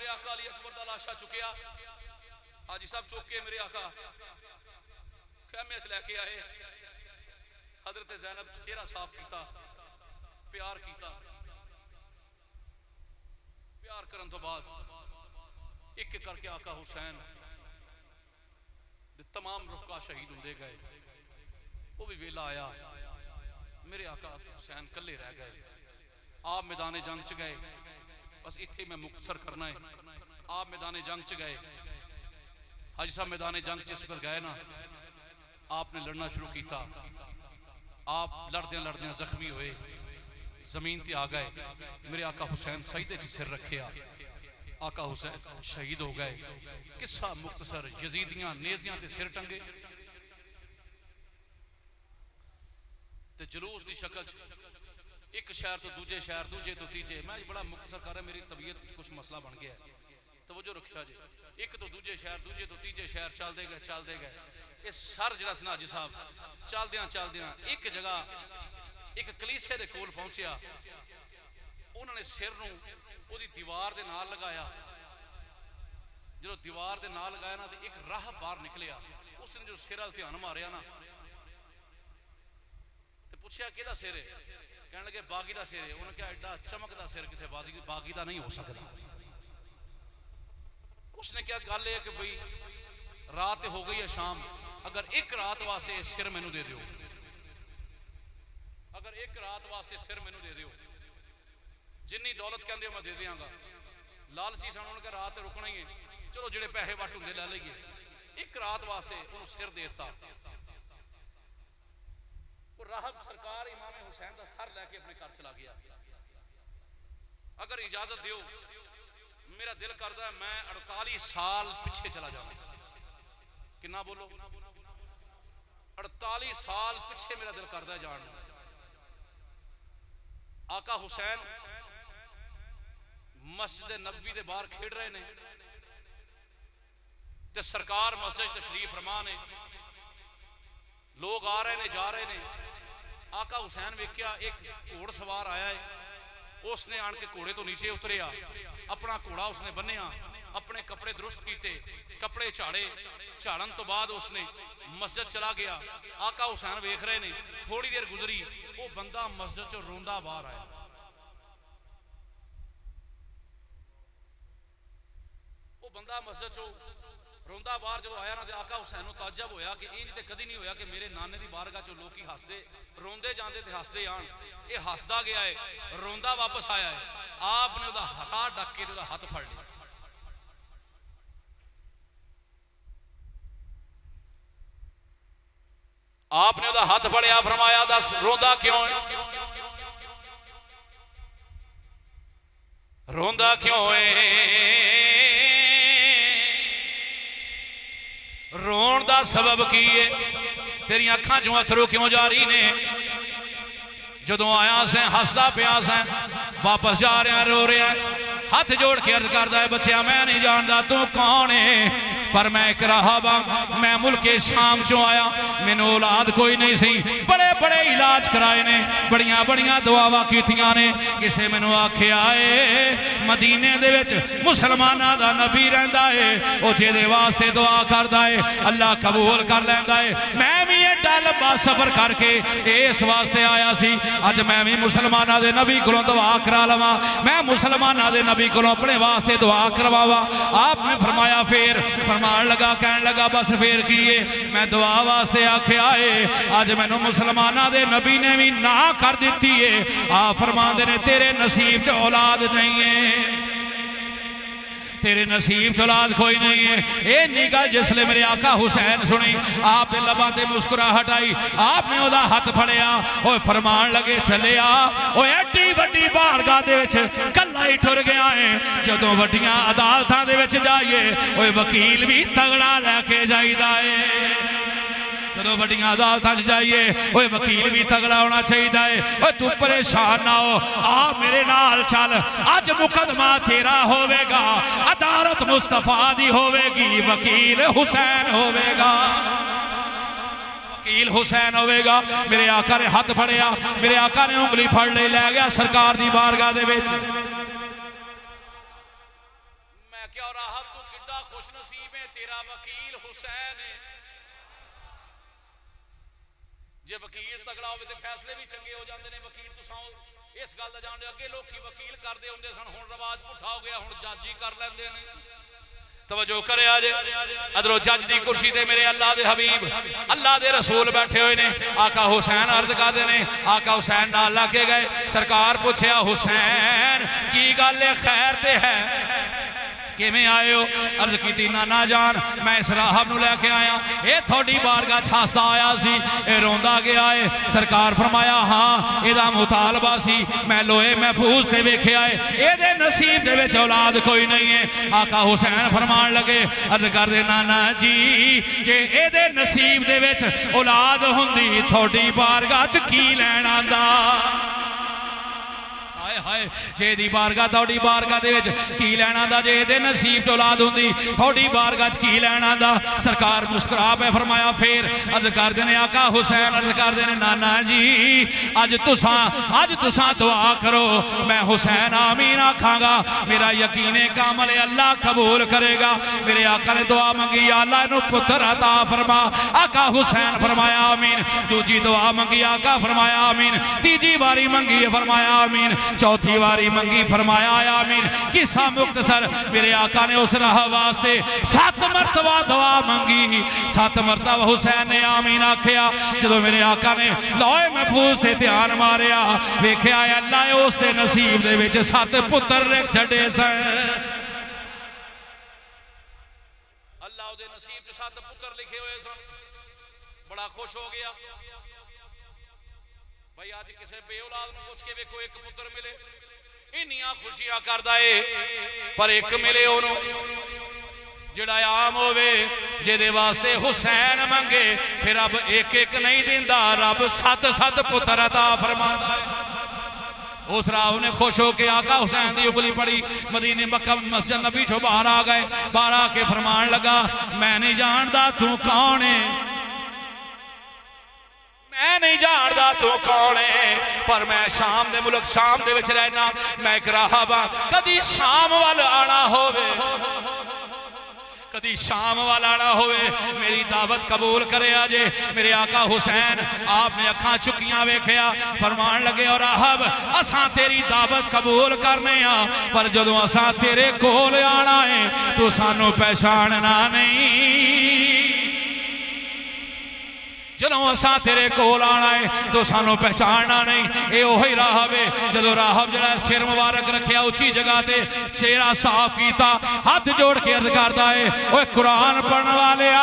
आका अली अकबर दा लाशा चुकिया हाजी साहब चुक के मेरे आका खैमे च लेके आए। हजरत ज़ैनब चेहरा साफ कीता प्यार कीता प्यार करन तो बाद एक एक करके आका हुसैन तमाम रुखा शहीद होंदे गए। वो भी वेला आया मेरे आका हुसैन कल्ले रह गए। आप मैदान जंग च गए बस इत्थे मैं मुख्तसर करना है। आप मैदान जंग च गए हाजी साहब मैदान जंग जिस पर गए ना आपने लड़ना शुरू किया। आप लड़दे लड़दे जख्मी हुए जमीन ते आ गए। मेरे आका हुसैन सजदे च सिर रखिया आका हुसैन शहीद हो गए। किस्सा मुख्तसर यजीदियां नेजियां ते सिर टंगे ते जुलूस की शक्ल एक शहर तो दूजे शहर दूजे तो तीजे। मैं बड़ा मुख्तसर कर रहा मेरी तबीयत कुछ मसला बन गया तवज्जो रखिया जी। एक तो दूजे शहर दूजे तो तीजे शहर चलते गए ये सर जिहड़ा सी ना हाजी साहब चलदियां चलदियां एक जगह एक कलीसे दे कोल पहुंचया, उन्होंने सिर नूं उहदी दीवार दे नाल लगाया। जो दीवार दे नाल लगाया ना तो एक राह बाहर निकलिया। उसने जो सिर वाल ध्यान मारिया ना तो पूछया किहदा सिर है? कहने लगे बागी दा सिर है। उन्होंने कहा एडा चमकदा सिर किसी बागी दा नहीं हो सकता। उसने क्या गल है कि भाई रात हो गई है शाम, अगर एक रात वास्ते सिर मैनू दे दियो, अगर एक रात वास्ते सिर मैनू दे दियो, जिन्नी दौलत कहते मैं दे देंगा। लालची सन, उन्होंने कहा रात रुकना ही है, चलो जेडे पैसे वट होंगे ले लीए। एक रात वास्ते उन्होंने सिर दे दिता। राहब सरकार इमाम हुसैन का सर लैके अपने घर चला गया। अगर इजाजत दियो मेरा दिल करता है मैं 48 साल पिछे चला जाऊं। कितना बोलो? 48 साल पिछे मेरा दिल करता है जान। आका हुसैन मस्जिद नबवी दे बाहर खेड रहे ने ते सरकार मस्जिद तशरीफ फरमा ने, लोग आ रहे ने जा रहे ने। आका हुसैन वेख्या एक घोड़ सवार आया है, उसने आन के घोड़े तो नीचे उतरिया, अपना घोड़ा उसने बन्निया, अपने कपड़े दुरुस्त किए, कपड़े झाड़े, झाड़न तो बाद उसने मस्जिद चला गया। आका हुसैन वेख रहे ने, थोड़ी देर गुजरी वो बंदा मस्जिद चो रोंदा बाहर आया। वो बंदा मस्जिद चो रोंदा बाहर जो आया ना तो आका हुसैन ताजब होया कि इंज ते कदी नहीं होया कि मेरे नाने की बारगाह चो लोग हसदे रोंदे जाते थे हसदे आन। ये हसदा गया है, रोंदा वापस आया है। आपने उसका हाथ डक के हाथ फड़ लिया। आपने उसका हाथ फड़िया, फरमाया दस रोंदा क्यों है? रोंदा क्यों है? रोण दा सबब की है? तेरी अखां चों अथरू क्यों जारी ने? जदों आया से हसदा पिया से, वापस जा रहा रो रहा, हाथ जोड़ के अर्ज करदा है बच्चिया मैं नहीं जानता तू कौन है, पर मैं एक राहब हां, मैं मुल्के शाम चो आया, मैनू औलाद कोई नहीं सी, बड़े बड़े इलाज कराए ने, बड़ियां बड़ियां दुआवां कीतियां ने। किसे मैनू आखिया है मदीने दे विच मुसलमानां दा नबी रहिंदा है, ओ जेदे वास्ते दुआ करदा है अल्लाह कबूल कर लैंदा है। मैं भी एडा लंबा सफर करके इस वास्ते आया सी, अज मैं भी मुसलमानां दे नबी कोलों दुआ करा लवां, मैं मुसलमानां दे नबी कोलों अपने वास्ते दुआ करवावां। आपने फरमाया फिर फरमान लगा, कहन लगा बस फिर की है? मैं दुआ वास्ते आख्या है, अज मैनू मुसलमानां दे नबी ने भी ना कर दी है। आप फरमांदे ने तेरे नसीब च औलाद नहीं है, तेरे नसीब च औलाद कोई नहीं है। ये निगल जिसले मेरे आका हुसैन सुनी, आपने लबां ते मुस्कुराहट आई, आपने ओदा हाथ फड़िया, ओए फरमान लगे चलिया, ओए एडी वड्डी बारगाह दे विच कल्ला ही टुर गया है। जदों वड्डियां अदालतां दे विच जाइए, ओए वकील भी तगड़ा लैके जाईदा है। जदों वड्डियां अदालतां जाइए, ओए वकील भी तगड़ा होना चाहिए है। ओए तू परेशान ना हो, आ मेरे नाल चल, अज मुकदमा तेरा होवेगा, अदालत मुस्तफा दी होवेगी, वकील हुसैन होवेगा, वकील हुसैन होवेगा। मेरे आका ने हाथ फड़िया, मेरे आका ने उंगली फड़ ले गया सरकार दी बारगाह दे विच। मैं क्या राहत तू किड्डा खुशनसीब है, तेरा वकील हुसैन है। जे वकील तगड़ा हो तो फैसले भी चंगे हो जाते हैं। वकील तुसां इस गल का जान अगे लोग वकील करते होंगे सन, हुण रवाज पुठा हो गया, हुण जज ही कर लेंदे ने। तवज्जो करे आज अदरों जज की कुर्सी ते मेरे अल्लाह दे हबीब अल्लाह दे रसूल बैठे हुए ने। आका हुसैन अर्ज करते हैं, आका हुसैन नाल लाके गए, सरकार पूछया हुसैन की गल है, खैर ते है, किवें आए हो? अर्ज की नाना जान मैं इस राहब नूं लैके आया, ये थोड़ी बारगाह च हसदा आया सी, ये रोंदा गया है। सरकार फरमाया हाँ इहदा मुतालबा सी, मैं लोहे महफूज ते वेख्या है, इहदे नसीब दे विच औलाद कोई नहीं है। आका हुसैन फरमान लगे, अर्ज करदे नाना जी जे इहदे नसीब दे विच औलाद हुंदी थोड़ी बारगाह च की लैण आंदा? हाय हाय जे दी बारगाह तुहाडी बारगाह दे विच की लैना दा, जे दे नसीब च औलाद हुंदी तुहाडी बारगाह च की लैना दा। सरकार मुस्कुरा पे फरमाया, फिर अर्ज करदे ने आका हुसैन अर्ज करदे ने नाना जी अज तुसां दुआ करो, मैं हुसैन आमीन आखांगा, मेरा यकीन कामल है अल्लाह कबूल करेगा। मेरे आका ने दुआ मंगी, अल्लाह इनू पुत्र अता फरमा। आका हुसैन फरमाया आमीन। दूजी दुआ मंगी, आका फरमाया आमीन। तीजी बारी मंगी, फरमाया आमीन। चौथी बारी मंगी, फरमाया आमीन। किस्सा मुख्तसर, मेरे आका ने उस राह वास्ते 7 मरतबा दुआ मंगी, 7 मरतबा हुसैन ने आमीन आखिया। जदों मेरे आका ने लौहे महफूज से ध्यान मारिया, वेख्या अल्लाह उस दे नसीब दे विच 7 पुत्र लिख छड़े सन। अल्लाह उहदे नसीब च 7 पुत्र लिखे हुए सन। बड़ा खुश हो गया भाई, अज किसी बेऔलाद नूं पुछ के वेखो एक पुत्र मिले, इन्नियां खुशियां करदा है, पर एक मिले ओनू जिहड़ा आम होवे, जिहदे वास्ते हुसैन मंगे, फिर अब एक एक नहीं दिंदा, रब 7-7 पुत्र अता फरमांदा है। उस राव ने खुश होकर आका हुसैन की उंगली पड़ी, मदीने मक्का मस्जिद नबी चो बाहर आ गए। बाहर आके फरमान लगा, मैं नहीं जानदा तू कौन है, मैं नहीं जानदा तू कौन है, पर मैं शाम दे मुल्क शाम दे विच रहना, मैं एक राहब हां, कदी शाम वाल आना होवे, कदी शाम वाला ना होवे, मेरी दावत कबूल करे आजे। मेरे आका हुसैन आपने अखां चुकियां वेख्या, फरमान लगे और राहब असां तेरी दावत कबूल करने आ, पर जदों असां तेरे कोल आना है तो सानू पहचानना नहीं, जदों असां तेरे कोल आना है तो सानू पहचानना नहीं। ये ओही राहब है, जदों राहब जड़ा सिर मुबारक रखिया उच्ची जगह ते, चेहरा साफ कीता, हाथ जोड़ के अर्ज करदा है, ओए कुरान पढ़ने वाले आ,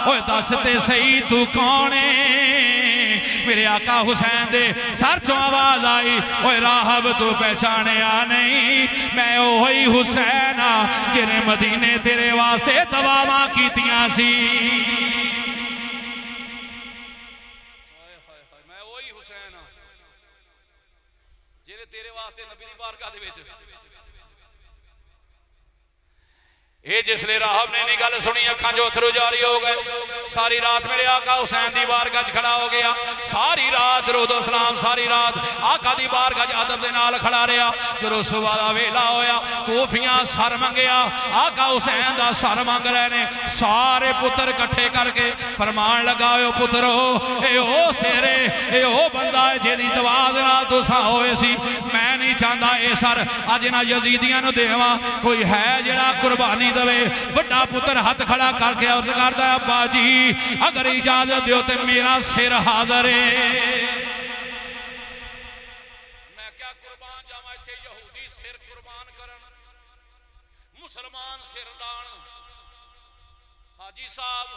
ओए दस ते सही तू कौन है। मेरे आका हुसैन दे सर चों आवाज आई, ओए राहब तू पहचानिया नहीं, मैं ओही हुसैन आ जिन्हें मदीने तेरे वास्ते दवावां कीतियां सी। तेरे वास्ते नबी दी बारगाह दे विच ये जिसले राहब ने नहीं गल सुनी, अखां जो अथरू जारी हो गए। सारी रात मेरे आका हुसैन दी बारगाह खड़ा हो गया, सारी रात दरूद सलाम, सारी रात आका दी बारगाह अदब दे नाल खड़ा रहा। जो सुबह दा वेला होया, कोफियां सर मंगया, आका हुसैन दा सर मंग रहे ने। सारे पुत्र इकट्ठे करके फरमान लगा, ओ पुत्रो ए ओ सेरे, ए ओ बंदा है जेदी दवा दे नाल तुसां होए सी, मैं नहीं चाहता ये सर अज इन्हां यजीदियां नूं देवां, कोई है जिहड़ा कुर्बानी दवे। बड़ा पुत्र हाथ खड़ा करके अर्ज करदा है, अब्बा जी अगर इजाजत दियो तो मेरा सिर हाजिर है, मैं क्या कुर्बान जावां, इत्थे यहूदी सिर कुर्बान करन, मुसलमान सिर लाण। हाजी साहब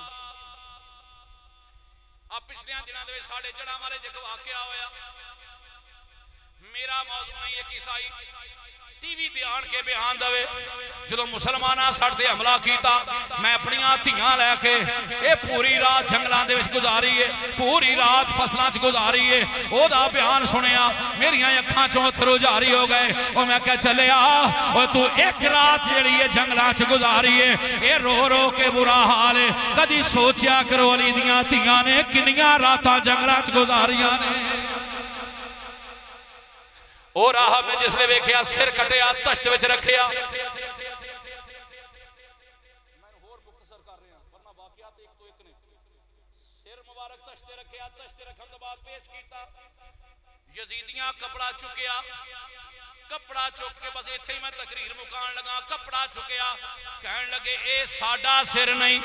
आ पिछले दिनों के साढ़े जड़ा वाले च वाकया होया, मेरा मौजू नहीं है कि ईसाई टीवी ते आन के बयान दवे, जो मुसलमाना साढ़े ते हमला किया, मैं अपनी धियां लैके ये पूरी रात जंगलों के गुजारी है, पूरी रात फसलों च गुजारी है, ओदा बयान सुनिया, मेरिया अखां चों अथरू जारी हो गए। और मैं क्या चलिया, और तू एक रात जी है जंगलों च गुजारी है, ये रो रो के बुरा हाल है, कदी सोचा करो अली दियां धियां ने किन्नियां रातां जंगलों च गुजारियां ने। और राहब ने जिसने वेख्या सिर कटिया, तश्त विच रखिया, सिर मुबारक तश्ते रखिया, तश्ते रखने तो बाद पेश किया, यजीदियां कपड़ा चुकिया, कपड़ा चुक के बस इत्थे ही मैं तकरीर मुकान लगा, कपड़ा चुकिया, कहन लगे ए साडा सिर नहीं,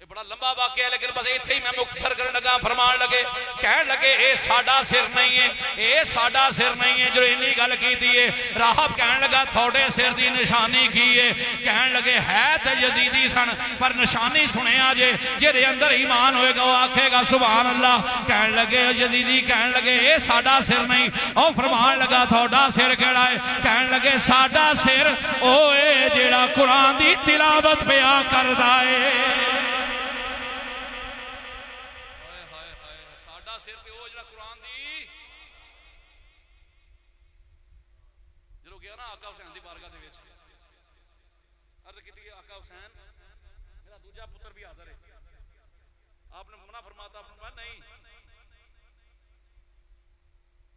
बड़ा लंबा वाकया है, लेकिन बस इत्थे ही मैं मुख्तसर करने लगा। फरमान लगे, कहन लगे ए साडा सिर नहीं है, ए साडा सिर नहीं है। जो इन्नी गल कीती है, राहब कहन लगा थोड़े सिर की निशानी की है, कहन लगे है तो यजीदी सन, पर निशानी सुनिया जे जेरे अंदर ईमान होएगा वो आखेगा सुभान अल्लाह। कहन लगे यजीदी, कहन लगे ए साडा सिर नहीं। और फरमान लगा थोड़ा सिर केड़ा है, कहन लगे साडा सिर ओए जेड़ा कुरान दी तिलावत पिया करदा है। सिर ते ओ जिहड़ा कुरान दी आका हुसैन दी बारगाह दे विच अर्ज कीती कि आका हुसैन मेरा दूजा पुत्र भी हाजिर है। आपने मना फरमाता, आपने नहीं,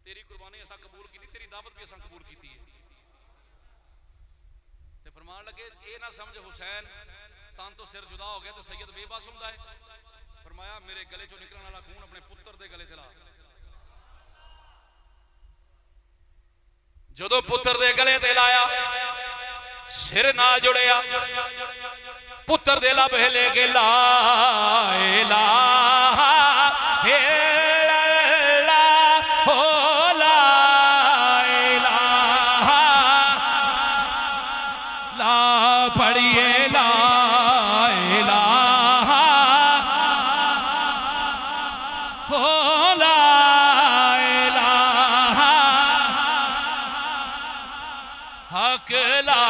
तेरी कुर्बानी असा कबूल की, तेरी दावत भी असा कबूल की है। ते फरमान लगे ये ना समझ हुसैन तन तो सिर जुदा हो गया तो सैयद बेबस हुंदा है। फरमाया मेरे गले चो निकलने वाला खून अपने पुत्र दे गले ते ला। जदों पुत्र दे गले ते लाया, सिर ना जुड़िया, पुत्र दे लब हिले के ला पढ़िए ला हक ला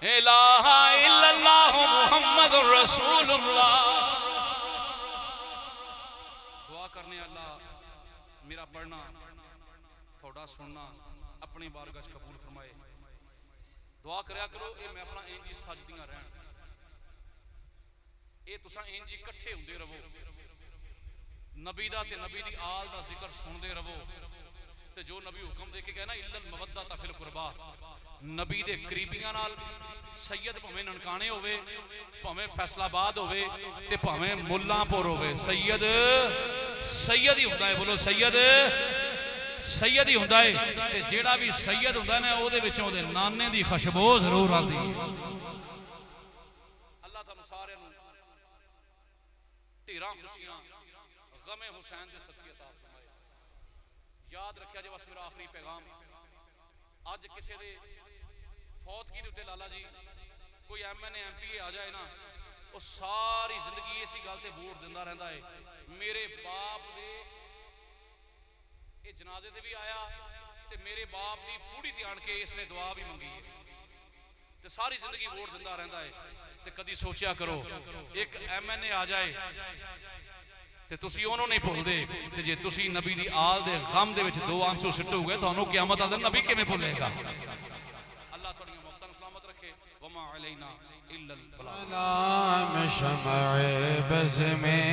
इलाहा इल्लल्लाह मुहम्मदुर रसूलुल्लाह। दुआ करने अल्लाह मेरा पढ़ना थोड़ा सुनना अपनी बारगाह कबूल फरमाए। दुआ करया करो ये महफिलां इंज ही सजदियां रहन, ये तुसां इंज ही इकट्ठे हुंदे रहो, नबी दा ते नबी दी आल दा जिक्र सुनदे रहो। ते जो नबी हुक्म दे के कहना इल्लल मवद्दत फिल कुर्बा, नबी दे करीबियां नाल सैयद भावें ननकाने होवे, भावें फैसलाबाद होवे ते भावें मुल्लांपुर होवे, सैयद सैयद ही हुंदा है। बोलो सैयद सैयद ही हुंदा है। ते जेड़ा भी सैयद हुंदा ना ओहदे विचों ओहदे नाने दी खुशबू जरूर आंदी है। अल्लाह तुहानू सारियां नू ढेरां खुशियां गमे हुसैन दे सदके अता फरमाए। याद रखिया जे बस मेरा आखिरी पैगाम, अज किसी दे फौतगी दे उत्ते लाला जी कोई MNA MP आ जाए ना, वो सारी जिंदगी इसी गल ते वोट दिंदा रहिंदा है। मेरे बाप दे ये जनाजे ते भी आया ते मेरे बाप दी पूड़ी ते आण के इसने दुआ भी मंगी है ते सारी जिंदगी वोट दिंदा रहिंदा है। ते कदी सोचिया करो एक MNA आ जाए ते तुसी ओनू नहीं भुलदे, ते जे तुसी नबी दी आल दे गम दे विच दो आंसू सिट्टोगे तुहानू क़यामत दा दिन नबी किवें भुलेगा। अल्लाह तुहाडियां मुफ्तां सलामत रखे। वमा अलैना इल्लल बलाग। शमए बज़ में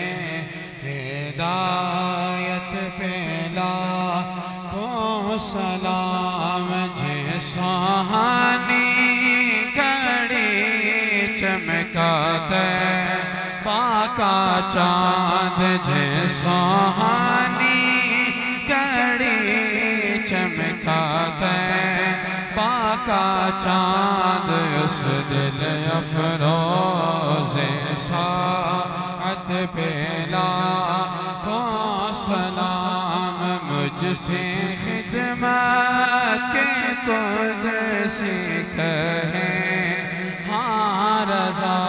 हिदायत पेला को सलाम जे सुहानी घड़ी चमकाते पाका चाँद जे सुहानी घड़ी चमकाते पाका चाँद उस दिल अफरोज़े साअत पेला को सलाम मुझसे खिदमत के कुदसी कहे हाँ रज़ा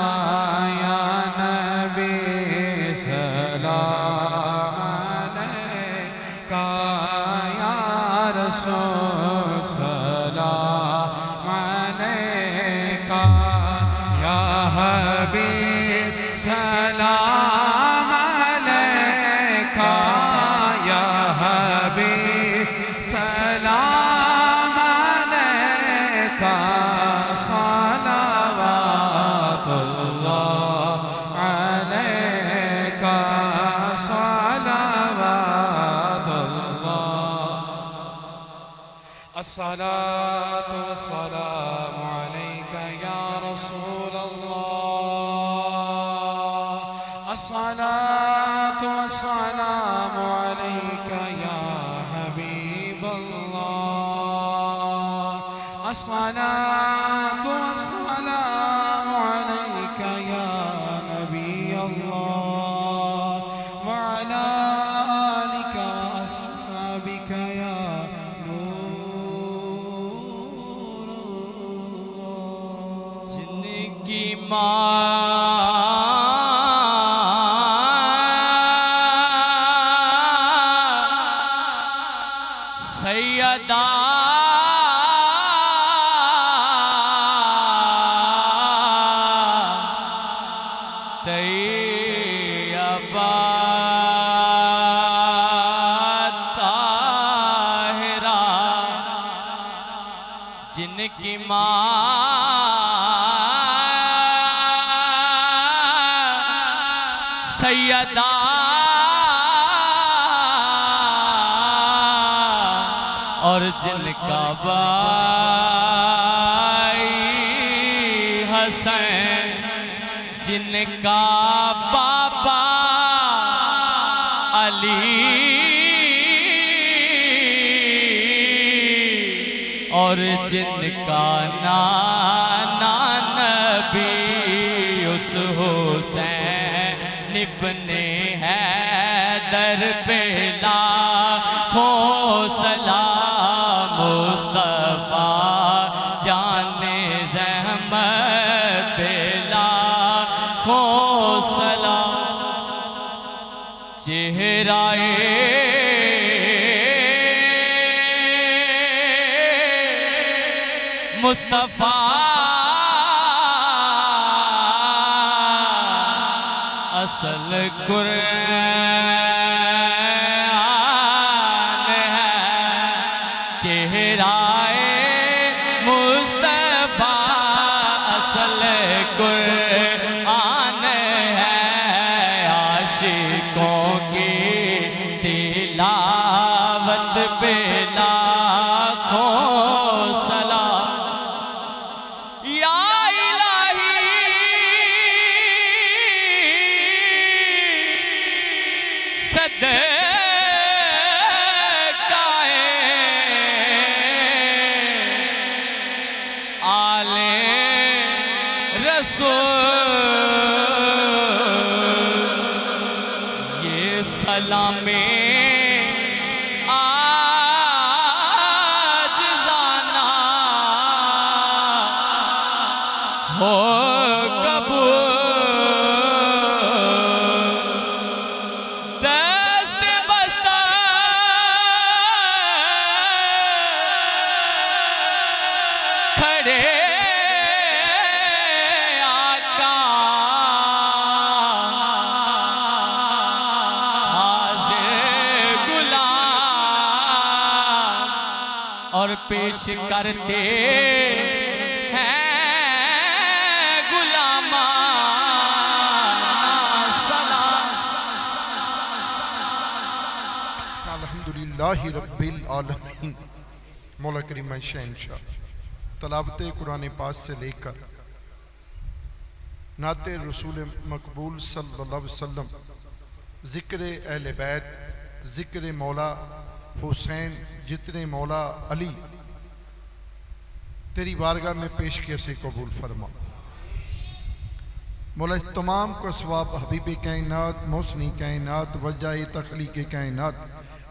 या नबी सलाम अलैका या रसूल सलाम अलैका या हबीब सलाम अलैका या हबीब सलाम अलैका सलावतुल्लाह अलैका सलावतुल्लाह। अस्सलातु वस्सलामु अलैका या रसूलल्लाह। अस्सलातु वस्सलामु अलैका या हबीबल्लाह। अस्सलातु वस्सलामु अलैका या नबीयल्लाह व अला आलिका व अस्हाबिका या नूरल्लाह। जिनकी माँ सैयदा तैयबा जिनकी माँ सैयदा और जिनका भाई हसन, जिनका बाबा अली और जिनका नाना नबी उस हुसैन इब्ने हैदर पे लाखों सलाम मुस्तफा जाने रहमत पे लाखों सलाम। चेहराए मुस्तफा असल कुरान है, चेहराए मुस्तफा असल कुरान है। आशिकों की तिलावत पे लाखों सलाम। या इलाही सदकाए आले रसूल, ये सलामे आज जाना हो कबूल। दस्ते बस्ता खड़े आका हाज़िर गुलाम और पेश करते हैं अल्हम्दुलिल्लाहि रब्बिल आलमीन। मौला करीम शहंशाह तलावत कुरान पाक से लेकर नाते रसूल मकबूल सल्लल्लाहु अलैहि वसल्लम, ज़िक्र अहले बैत, ज़िक्र मौला हुसैन, जितने मौला अली तेरी बारगाह में पेश किया से कबूल फरमा। मौला इस तमाम को सवाब हबीब कायनात, मौसनी कायनात, वजाए तखलीक कायनात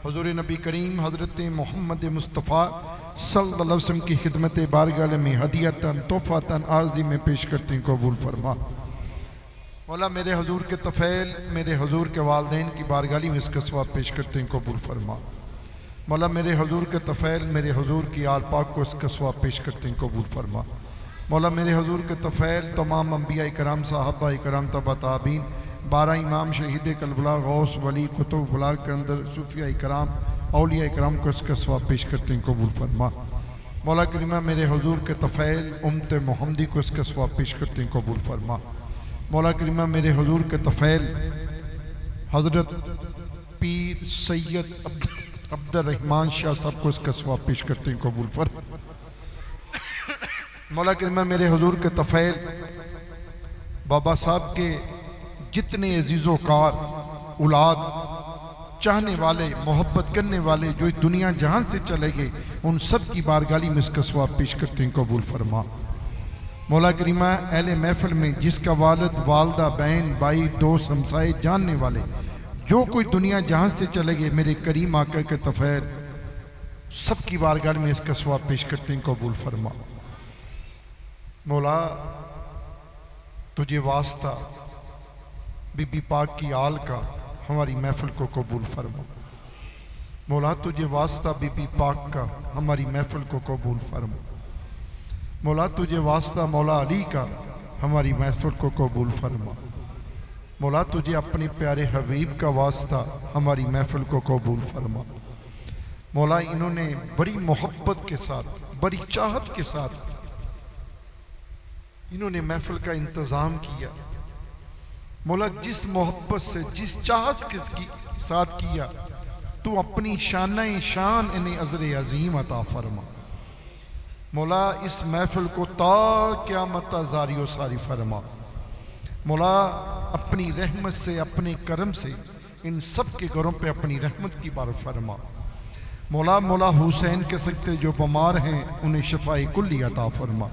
हुज़ूर नबी करीम हज़रत मोहम्मद मुस्तफ़ा सल्लल्लाहु अलैहि वसल्लम की खिदमत बारगाह में हदियतन तोहफ़तन आज़ी में पेश करते हैं कबूल फरमा। मौला मेरे हुज़ूर के तफ़ैल, मेरे हुज़ूर के वालदैन की बारगाह में इसका सवाब पेश करते हैं कबूल फरमा। मौला मेरे हुज़ूर के तफ़ैल, मेरे हुज़ूर की आल पाक को इसका सवाब पेश करते हैं कबूल फरमा। मौला मेरे हुज़ूर के तफ़ैल तमाम अम्बिया कराम, साहबा कराम, तबा ताबीन, 12 इमाम, शहीद कलबला, गौस, वली, कुतुब, बुलाग के अंदर सूफिया कराम, औलिया कराम को इसका सवाब पेश करते हैं कबूल फरमा। मौला करीमा मेरे हुज़ूर के तफ़ैल उम्मत मोहम्मदी को इसका सवाब पेश करते हैं कबूल फरमा। मौला करीमा मेरे हुज़ूर के तफ़ैल हज़रत पीर सैयद अब्दुर्रहमान शाह साहब को इसका सवाब पेश करते हैं कबूल फरमा। मौला करीमा मेरे हुज़ूर के तफ़ैल बाबा साहब के जितने अजीज़ो कार, औलाद, चाहने वाले, मोहब्बत करने वाले जो दुनिया जहां से चले गए, उन सब की बारगाली में इसका सवाब पेश करते हैं कबूल फरमा। मौला करीमा अहले महफिल में जिसका वालिद, वालदा, बहन, भाई, दोस्त, हमसाए, जानने वाले जो कोई दुनिया जहां से चले गए, मेरे करीम आका के तफ़ैल सब की बारगाह में इसका सवाब पेश करते हैं कबूल फरमा। मौला तुझे वास्ता बीबी पाक की आल का हमारी महफिल को कबूल फरमा। मौला तुझे वास्ता बीबी पाक का हमारी महफिल को कबूल फरमा। मौला तुझे वास्ता मौला अली का हमारी महफिल को कबूल फरमा। मौला तुझे अपने प्यारे हबीब का वास्ता हमारी महफिल को कबूल फरमा। मौला इन्होंने बड़ी मोहब्बत के साथ, बड़ी चाहत के साथ इन्होंने महफिल का इंतज़ाम किया। मौला जिस मोहब्बत से, जिस चाहत के साथ किया, तू अपनी शान-ए शान इन्हें अज़र अज़ीम अता फरमा। मौला इस महफिल को ता क़यामत जारी व सारी फरमा। मौला अपनी रहमत से, अपने करम से इन सब के घरों पे अपनी रहमत की बार फरमा। मौला हुसैन के सकते जो बीमार हैं उन्हें शफाए कुल्ली अता फरमा।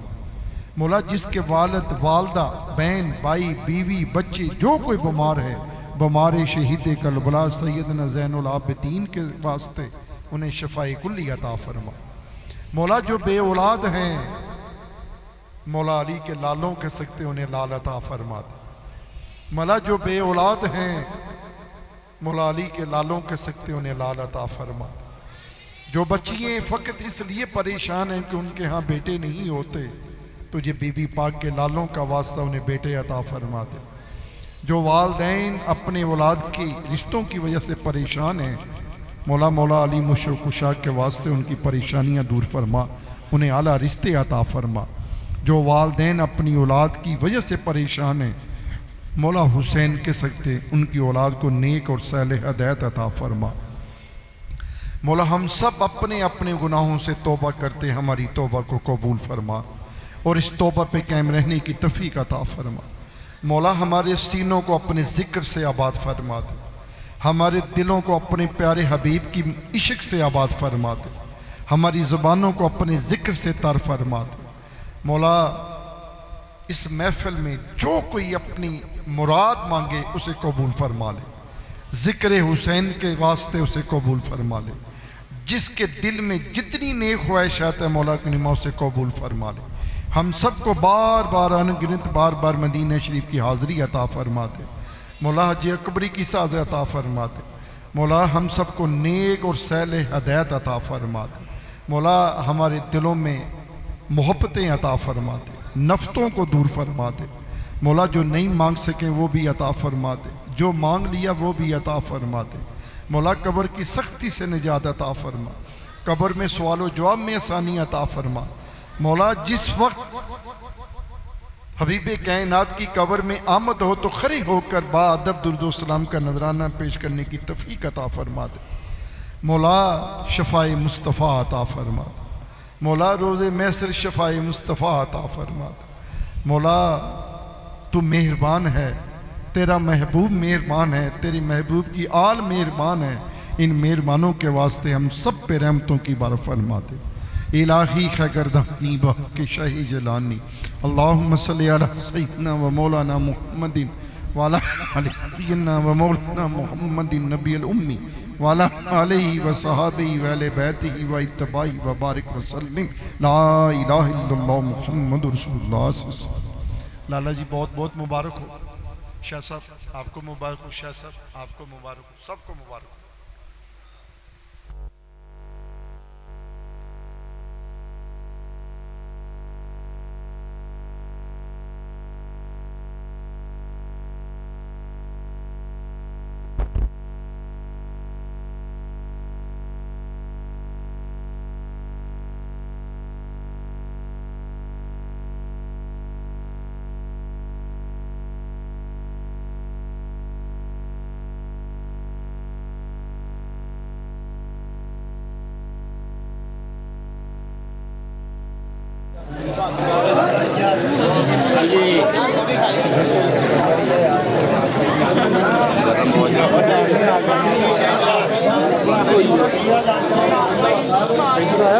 मौला जिसके वालिद, वालदा, बहन, भाई, बीवी, बच्चे जो कोई बीमार है, बीमार शहीद करबला सैयदना ज़ैनुल आबिदीन के वास्ते उन्हें शफाए कुल्ली अता फरमा। मौला जो बे औलाद हैं, मौला अली के लालों के सकते उन्हें लाल अता फरमा दे। मौला जो बे औलाद हैं, मौला अली के लालों के सकते उन्हें लाल अता फरमा दे। जो बच्चियाँ फ़कत इसलिए परेशान हैं कि उनके यहाँ बेटे नहीं होते, तुझे बीबी पाक के लालों का वास्ता उन्हें बेटे अता फरमा दे। जो वालदैन अपने औलाद के रिश्तों की वजह से परेशान हैं, मौला अली मुशर कुशा के वास्ते उनकी परेशानियां दूर फरमा, उन्हें आला रिश्ते अता फरमा। जो वालदैन अपनी औलाद की वजह से परेशान हैं, मौला हुसैन के सकते उनकी औलाद को नेक और सालेह हिदायत अता फरमा। मौला हम सब अपने अपने गुनाहों से तौबा करते, हमारी तौबा को कबूल फरमा और इस तौबा पे कायम रहने की तौफीक अता फरमा। मौला हमारे सीनों को अपने ज़िक्र से आबाद फरमा दे, हमारे दिलों को अपने प्यारे हबीब की इश्क से आबाद फरमा दे, हमारी ज़ुबानों को अपने ज़िक्र से तर फरमा दे। मौला इस महफिल में जो कोई अपनी मुराद मांगे उसे कबूल फरमा ले, ज़िक्र हुसैन के वास्ते उसे कबूल फरमा ले। जिसके दिल में जितनी नेक ख्वाहिशात है मौला करीमा उसे कबूल फरमा ले। हम सबको बार बार अनगिनत बार बार मदीना शरीफ की हाज़री अता फरमा दे। मौला हज अकबरी की साज़ अता फरमा दे। मौला हम सबको नेक और सैल हदायत अता फरमा दे। मौला हमारे दिलों में मोहब्बतें अता फरमा दे, नफ़्तों को दूर फरमा दे। मौला जो नहीं मांग सके वो भी अता फरमा दे, जो मांग लिया वो भी अता फरमा दे। मौला कब्र की सख्ती से निजात अता फरमा, कब्र में सवाल जवाब में आसानी अता फरमा। मौला जिस वक्त हबीब कायनात की कब्र में आमद हो तो खड़े होकर बाअदब दुरूद सलाम का नजराना पेश करने की तौफीक अता फरमा दे। मौला शफाए मुस्तफ़ा अता फरमा दे। मौला रोज़े महसर शफाए मुस्तफ़ा अता फरमा दे। मौला तू मेहरबान है, तेरा महबूब मेहरबान है, तेरी महबूब की आल मेहरबान है। इन मेहरबानों के वास्ते हम सब पे रहमतों की बार फरमा दे। इलाही खगरदानी बहक़ शाही जलानी अल्लाहुम्मा सल्लि अला सय्यिदना व मौलाना मुहम्मदिन व अला आलि सय्यिदना व मौलाना मुहम्मदिन नबियल उम्मी व अला आलिहि व सहाबिहि व अहले बैतिहि व इत्तबाई व बारिक व सल्लिम ला इलाहा इल्लल्लाह मुहम्मदुर रसूलुल्लाह। लाला जी बहुत बहुत मुबारक हो। शाह साहब आपको मुबारक हो, शाह साहब आपको मुबारक हो, सबको मुबारक हो।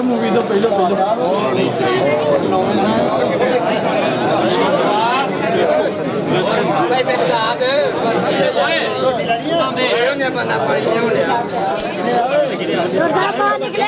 मूवी तो पहले निकले